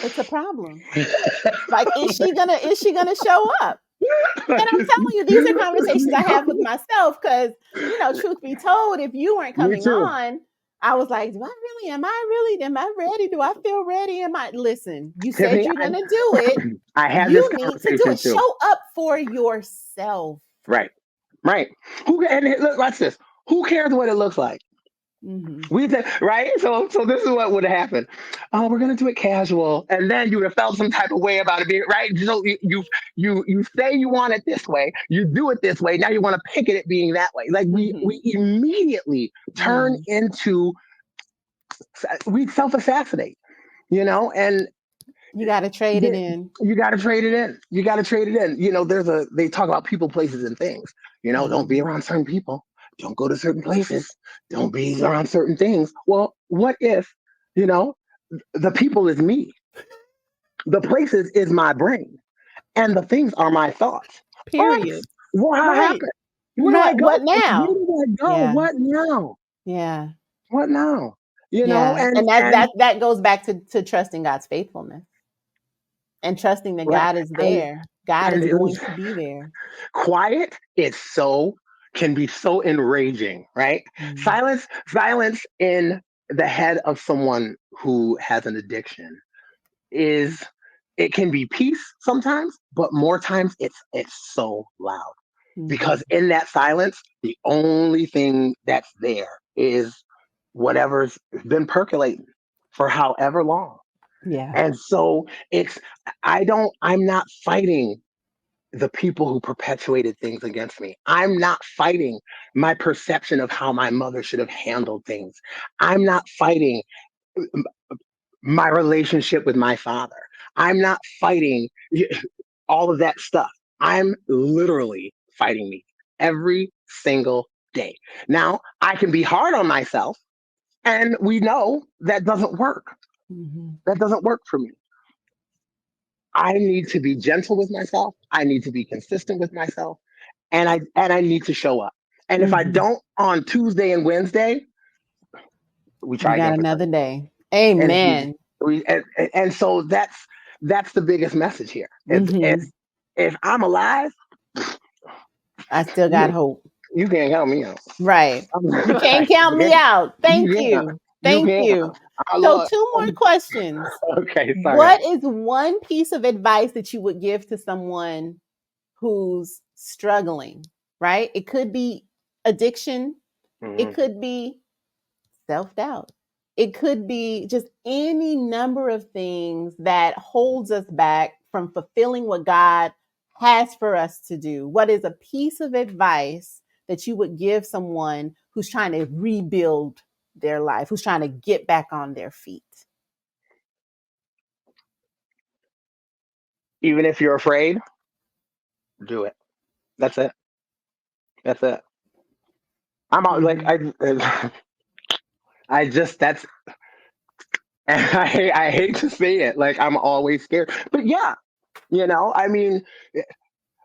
S2: It's a problem. Like, is she gonna show up? And I'm telling you, these are conversations I have with myself because, truth be told, if you weren't
S1: Me
S2: coming
S1: too,
S2: on, I was like, am I ready? Do I feel ready? Listen, you said
S1: Tiffany.
S2: you're going to do it.
S1: I had this
S2: You need to do
S1: conversation
S2: it.
S1: too.
S2: Show up for yourself.
S1: Right, right. Look, watch this. Who cares what it looks like?
S2: Hmm.
S1: We did, right? So this is what would have happened. Oh, we're gonna do it casual, and then you would have felt some type of way about it being right. So you say you want it this way, you do it this way. Now you want to pick it being that way. Like we
S2: Hmm.
S1: immediately turn
S2: Yeah.
S1: into we self assassinate, and
S2: You got to trade it
S1: the-
S2: in.
S1: you got to trade it in. You got to trade it in. They talk about people, places, and things. Don't be
S2: Hmm.
S1: around certain people. Don't go to certain places. Don't be around certain things. Well, what if, you know, the people is me, the places is my brain, and the things are my thoughts. What?
S2: Period.
S1: What
S2: Right.
S1: happened? Where do I
S2: Right.
S1: go?
S2: What
S1: Where
S2: now?
S1: do I go?
S2: Yeah.
S1: What now?
S2: Yeah.
S1: What now?
S2: Yeah. And that
S1: And
S2: that that goes back to trusting God's faithfulness and trusting that
S1: right,
S2: God is
S1: and
S2: there. God
S1: and
S2: is
S1: it
S2: going
S1: was
S2: to be there.
S1: quiet is so can be so enraging, right?
S2: Mm.
S1: Silence in the head of someone who has an addiction is it can be peace sometimes, but more times it's so loud.
S2: Mhm.
S1: Because in that silence, the only thing that's there is whatever's been percolating for however long.
S2: Yeah.
S1: And so I'm not fighting the people who perpetuated things against me. I'm not fighting my perception of how my mother should have handled things. I'm not fighting my relationship with my father. I'm not fighting all of that stuff. I'm literally fighting me every single day. Now, I can be hard on myself, and we know that doesn't work.
S2: Mhm.
S1: That doesn't work for me. I need to be gentle with myself. I need to be consistent with myself, and I need to show up. And if I
S2: Mhm.
S1: don't on Tuesday and Wednesday, we
S2: You
S1: try
S2: got
S1: again for
S2: another
S1: Thursday.
S2: day.
S1: And if
S2: Amen.
S1: and so that's the biggest message here.
S2: Mhm.
S1: If I'm alive,
S2: I still got
S1: you
S2: hope.
S1: you can't count me out.
S2: Right. You can't count
S1: You
S2: me
S1: can't.
S2: out.
S1: You
S2: Thank
S1: can't.
S2: you.
S1: You
S2: Thank
S1: can't.
S2: you.
S1: Our
S2: So,
S1: Lord.
S2: two more questions.
S1: Okay, sorry.
S2: What is one piece of advice that you would give to someone who's struggling, right? It could be addiction, it
S1: Hmm.
S2: could be self doubt. It could be just any number of things that holds us back from fulfilling what God has for us to do. What is a piece of advice that you would give someone who's trying to rebuild their life, who's trying to get back on their feet?
S1: Even if you're afraid, do it. That's it. That's it. I'm out like
S2: Mhm.
S1: I just that's I hate to say it. Like I'm always scared. But yeah, I mean,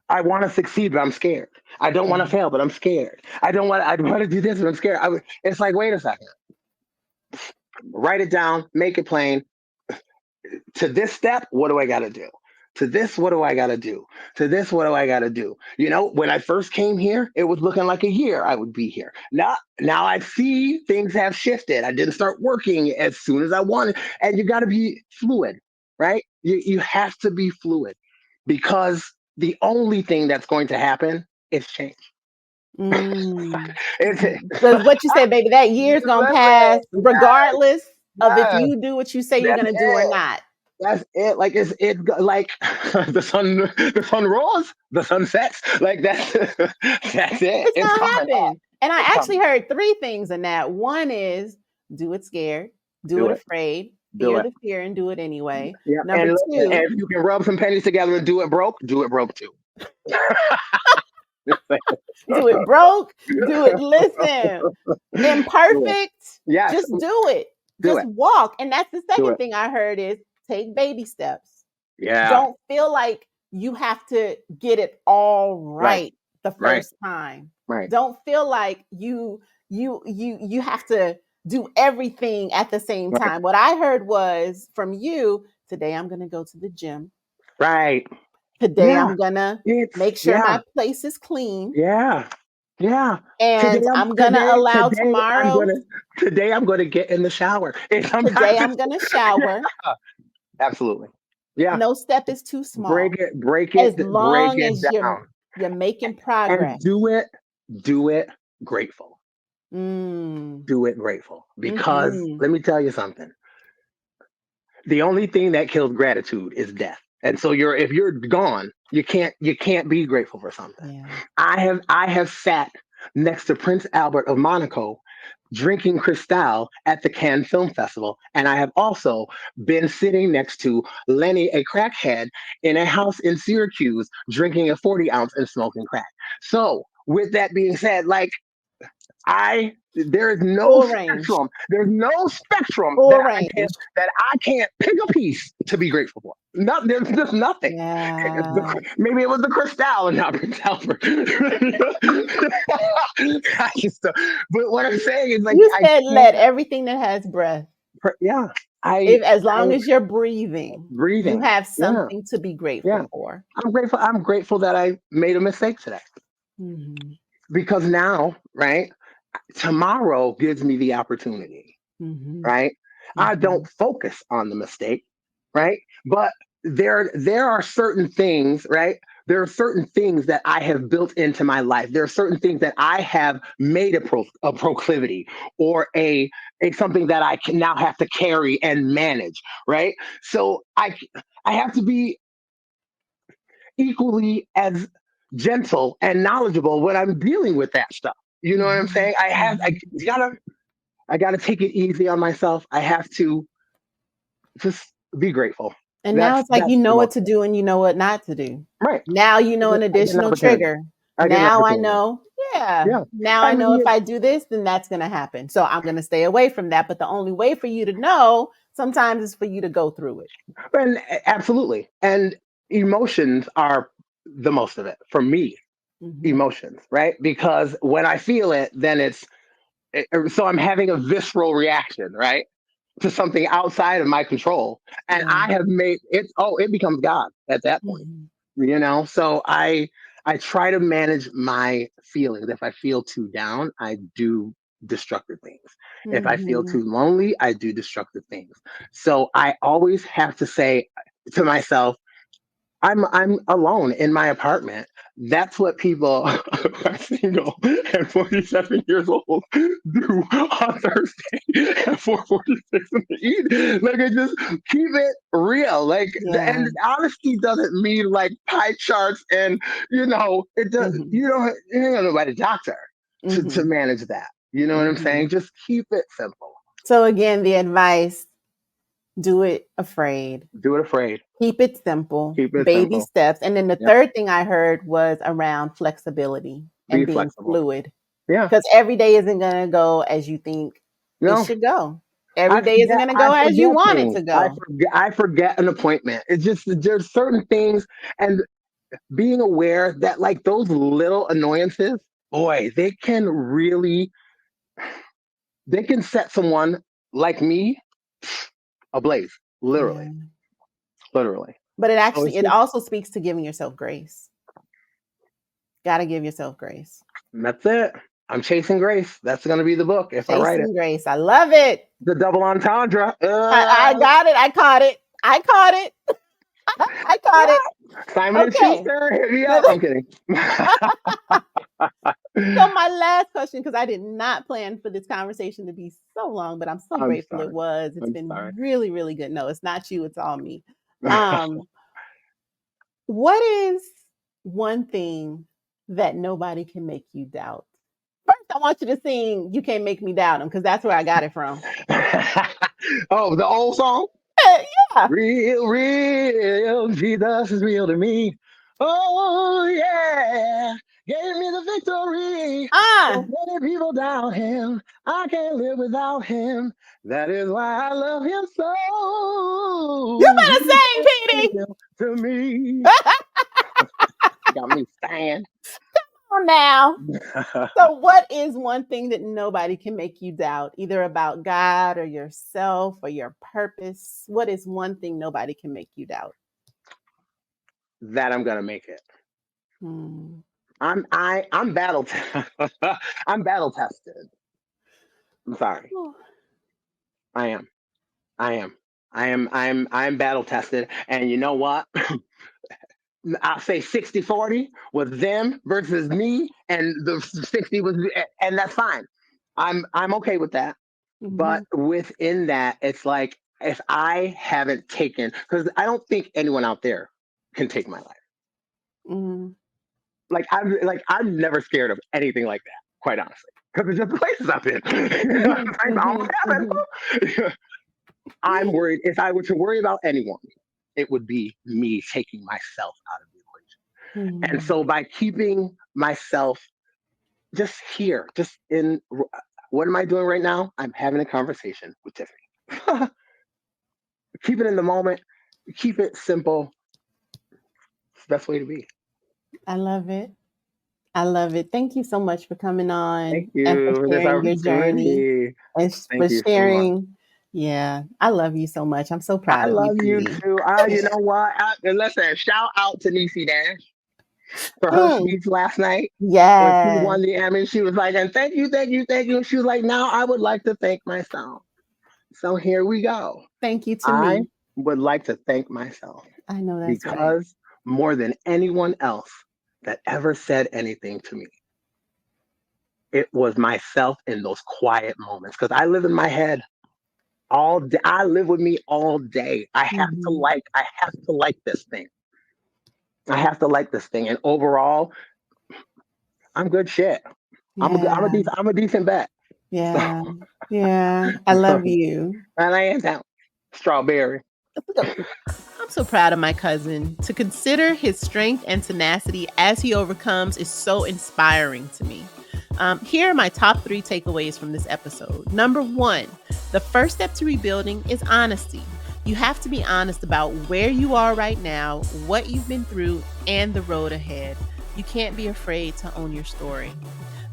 S1: I want to succeed, but I'm scared. I don't want to
S2: Yeah.
S1: fail, but I'm scared. I want to do this, but I'm scared. It's like, wait a second. Write it down, make it plain. To this step, what do I got to do? To this, what do I got to do? To this, what do I got to do? When I first came here, it was looking like a year I would be here. Now I see things have shifted. I didn't start working as soon as I wanted. And you got to be fluid, right? You have to be fluid because the only thing that's going to happen is change.
S2: Mm.
S1: It's,
S2: Because what you said, baby, that year's gonna pass,
S1: listen,
S2: regardless of if
S1: yeah,
S2: you do what you say you're
S1: that's
S2: gonna do or
S1: it.
S2: not.
S1: That's it. Like it like the sun rose, the sun sets. Like that's that's it.
S2: It's
S1: It's
S2: gonna
S1: coming up.
S2: happen. And I
S1: It's
S2: actually
S1: coming.
S2: heard three things in that. One is do it scared, do
S1: Do
S2: it
S1: it.
S2: afraid,
S1: Do
S2: fear
S1: it.
S2: the fear, and do it anyway.
S1: Yeah.
S2: Number
S1: And listen,
S2: two,
S1: and if you can rub some pennies together and do it broke too.
S2: do it broke, do it, listen,
S1: Do it.
S2: imperfect,
S1: Yes.
S2: just do it.
S1: Do
S2: Just
S1: it.
S2: walk. And that's the
S1: Do
S2: second
S1: it.
S2: thing I heard is take baby steps.
S1: Yeah.
S2: Don't feel like you have to get it all
S1: Right.
S2: right the
S1: Right.
S2: first time.
S1: Right.
S2: Don't feel like you have to do everything at the same
S1: Right.
S2: time. What I heard was from you, today I'm going to go to the gym.
S1: Right.
S2: Today
S1: Yeah.
S2: I'm going to
S1: It's
S2: make sure
S1: yeah.
S2: my place is clean,
S1: Yeah. Yeah.
S2: and I'm going to allow tomorrow,
S1: Today I'm gonna get in the shower. And
S2: today
S1: sometimes
S2: I'm
S1: it's
S2: going to shower.
S1: yeah, absolutely. Yeah.
S2: No step is too small. As
S1: Break
S2: long
S1: it
S2: as
S1: down.
S2: you're making
S1: And
S2: progress.
S1: do it grateful.
S2: Mm.
S1: Do it grateful. Because
S2: Mhm.
S1: let me tell you something. The only thing that kills gratitude is death. And so if you're gone, you can't be grateful for something.
S2: Yeah.
S1: I have sat next to Prince Albert of Monaco drinking Cristal at the Cannes Film Festival, and I have also been sitting next to Lenny, a crackhead, in a house in Syracuse drinking a 40 ounce and smoking crack. So with that being said, like there is no
S2: Full range.
S1: spectrum. There's no spectrum
S2: Full range.
S1: that I can't pick a piece to be grateful for. No, there's just nothing.
S2: Yeah.
S1: Maybe it was the Cristal and not Prince Albert. I just, but what I'm saying is like
S2: You
S1: I
S2: said let
S1: can't.
S2: everything that has breath.
S1: Yeah,
S2: If as
S1: I
S2: long as you're breathing, you
S1: breathing.
S2: have
S1: Yeah,
S2: something to be
S1: yeah.
S2: grateful for.
S1: I'm grateful. I'm grateful that I made a mistake today
S2: Mhm.
S1: because now, right? Tomorrow gives me the opportunity,
S2: Mhm.
S1: right? I don't
S2: Mhm.
S1: focus on the mistake, right? But there are certain things, right? There are certain things that I have built into my life. There are certain things that I have made a proclivity or a something that I can now have to carry and manage, right? So I have to be equally as gentle and knowledgeable when I'm dealing with that stuff. You know what I'm
S2: Mhm.
S1: saying?
S2: Mhm.
S1: I gotta take it easy on myself. I have to just be grateful.
S2: And now
S1: That's
S2: it's like
S1: that's
S2: you
S1: the
S2: know what
S1: most
S2: to do and you know what not to do.
S1: right.
S2: Now you know an
S1: I get an
S2: additional
S1: opportunity.
S2: trigger.
S1: I get an
S2: Now I
S1: opportunity.
S2: know, yeah.
S1: Yeah.
S2: Now
S1: I
S2: I know if
S1: mean,
S2: I do this, then that's going to happen. So I'm going to stay away from that. But the only way for you to know sometimes is for you to go through it.
S1: and absolutely. And emotions are the most of it for me.
S2: Mhm.
S1: Emotions, right? Because when I feel it, then so I'm having a visceral reaction, right? To something outside of my control. And
S2: Yeah.
S1: I have made it, it becomes God at that point.
S2: Mhm.
S1: So I try to manage my feelings. If I feel too down, I do destructive things. If I feel
S2: Mhm.
S1: too lonely, I do destructive things. So I always have to say to myself, I'm alone in my apartment. That's what people who are single and 47 years old do on Thursday 4:46 in the evening. Like, it just keep it real. Like,
S2: Yeah.
S1: and honesty doesn't mean like pie charts, and it does.
S2: Mm-hmm.
S1: You don't know by the doctor to
S2: Mm-hmm.
S1: manage that. You know what I'm
S2: Mm-hmm.
S1: saying? Just keep it simple.
S2: So again, the advice, do it afraid.
S1: Do it afraid.
S2: Keep it simple,
S1: Keep it
S2: baby
S1: simple.
S2: steps. And then the
S1: Yep.
S2: third thing I heard was around flexibility
S1: Be
S2: and being
S1: flexible.
S2: fluid.
S1: Yeah.
S2: Because every day isn't going to go as you think it
S1: No.
S2: should go. Every day isn't going to
S1: I
S2: go as you
S1: forget
S2: want it
S1: things.
S2: to go.
S1: I forget an appointment. It's just there's certain things, and being aware that like those little annoyances, boy, they can set someone like me ablaze.
S2: Yeah.
S1: Literally. Literally.
S2: But
S1: So it's
S2: it
S1: just
S2: also speaks to giving yourself grace. Got to give yourself grace.
S1: that's it. I'm chasing grace. That's gonna be the book if I write it.
S2: Chasing grace. I love it.
S1: The double entendre.
S2: I got it. I caught it. I caught it. I caught it.
S1: Simon and
S2: Okay.
S1: Schuster, hit me up. I'm kidding.
S2: So my last question, because I did not plan for this conversation to be so long, but I'm so
S1: I'm
S2: grateful it
S1: sorry.
S2: was. It's
S1: I'm
S2: been
S1: sorry.
S2: really, really good. No, it's not you. It's all me. What is one thing that nobody can make you doubt? First, I want you to sing "You Can't Make Me Doubt Him" because that's where I got it from.
S1: Oh, the old song?
S2: Yeah.
S1: Real, real, Jesus is real to me. Oh, yeah, gave me the victory.
S2: Ah,
S1: So many people doubt him. I can't live without him. That is why I love him
S2: you
S1: so.
S2: better sing, Petey.
S1: To me. Got me saying.
S2: Come on now. So, what is one thing that nobody can make you doubt, either about God or yourself or your purpose? What is one thing nobody can make you doubt?
S1: That I'm gonna make it.
S2: Hmm.
S1: I'm battle I'm battle tested. I'm sorry.
S2: Oh.
S1: I am. I am. I'm battle tested. And you know what? I'll say 60-40 with them versus me, and the 60 was, and that's fine. I'm okay with that. But
S2: Mhm.
S1: within that, it's like if I haven't taken, because I don't think anyone out there can take my life.
S2: Mhm.
S1: I'm never scared of anything like that, quite honestly, because it's just the places I've been.
S2: Mhm.
S1: It's almost
S2: Mhm. Mhm.
S1: happened. I'm worried. If I were to worry about anyone, it would be me taking myself out of the equation. And
S2: Mhm.
S1: so by keeping myself just here, just in what am I doing right now? I'm having a conversation with Tiffany. Keep it in the moment, keep it simple. It's the best way to be.
S2: I love it. I love it. Thank you so much for coming
S1: Thank
S2: on and for
S1: you for this
S2: sharing your journey
S1: opportunity.
S2: and for
S1: Thank you so much.
S2: sharing. Yeah, I love you so much. I'm so
S1: I
S2: proud of you,
S1: love you
S2: Petey.
S1: too. You know what? And listen, shout out to Niecy Dash for her
S2: Mm.
S1: speech last night when she
S2: Yes.
S1: won the Emmy. She was like, and thank you, thank you, thank you. She was like, now I would like to thank myself. So here we go.
S2: Thank you to
S1: I
S2: me.
S1: would like to thank myself
S2: I know that's right.
S1: because more than anyone else that ever said anything to me, it was myself in those quiet moments because I live in my head all day. I live with me all day.
S2: Mhm.
S1: I have to like this thing. I have to like this thing. And overall, I'm good shit.
S2: Yeah.
S1: I'm a decent bet. So,
S2: Yeah. Yeah. I love you.
S1: and I am down. Strawberry.
S2: I'm so proud of my cousin. To consider his strength and tenacity as he overcomes is so inspiring to me. Here are my top 3 takeaways from this episode. Number 1, the first step to rebuilding is honesty. You have to be honest about where you are right now, what you've been through, and the road ahead. You can't be afraid to own your story.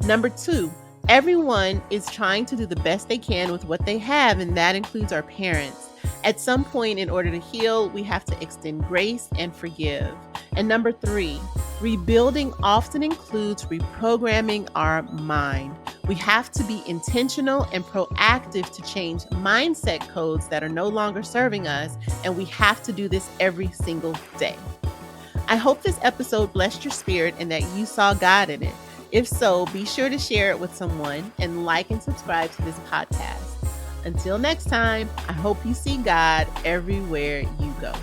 S2: Number 2, everyone is trying to do the best they can with what they have, and that includes our parents. At some point, in order to heal, we have to extend grace and forgive. And number 3, rebuilding often includes reprogramming our mind. We have to be intentional and proactive to change mindset codes that are no longer serving us, and we have to do this every single day. I hope this episode blessed your spirit and that you saw God in it. If so, be sure to share it with someone and like and subscribe to this podcast. Until next time, I hope you see God everywhere you go.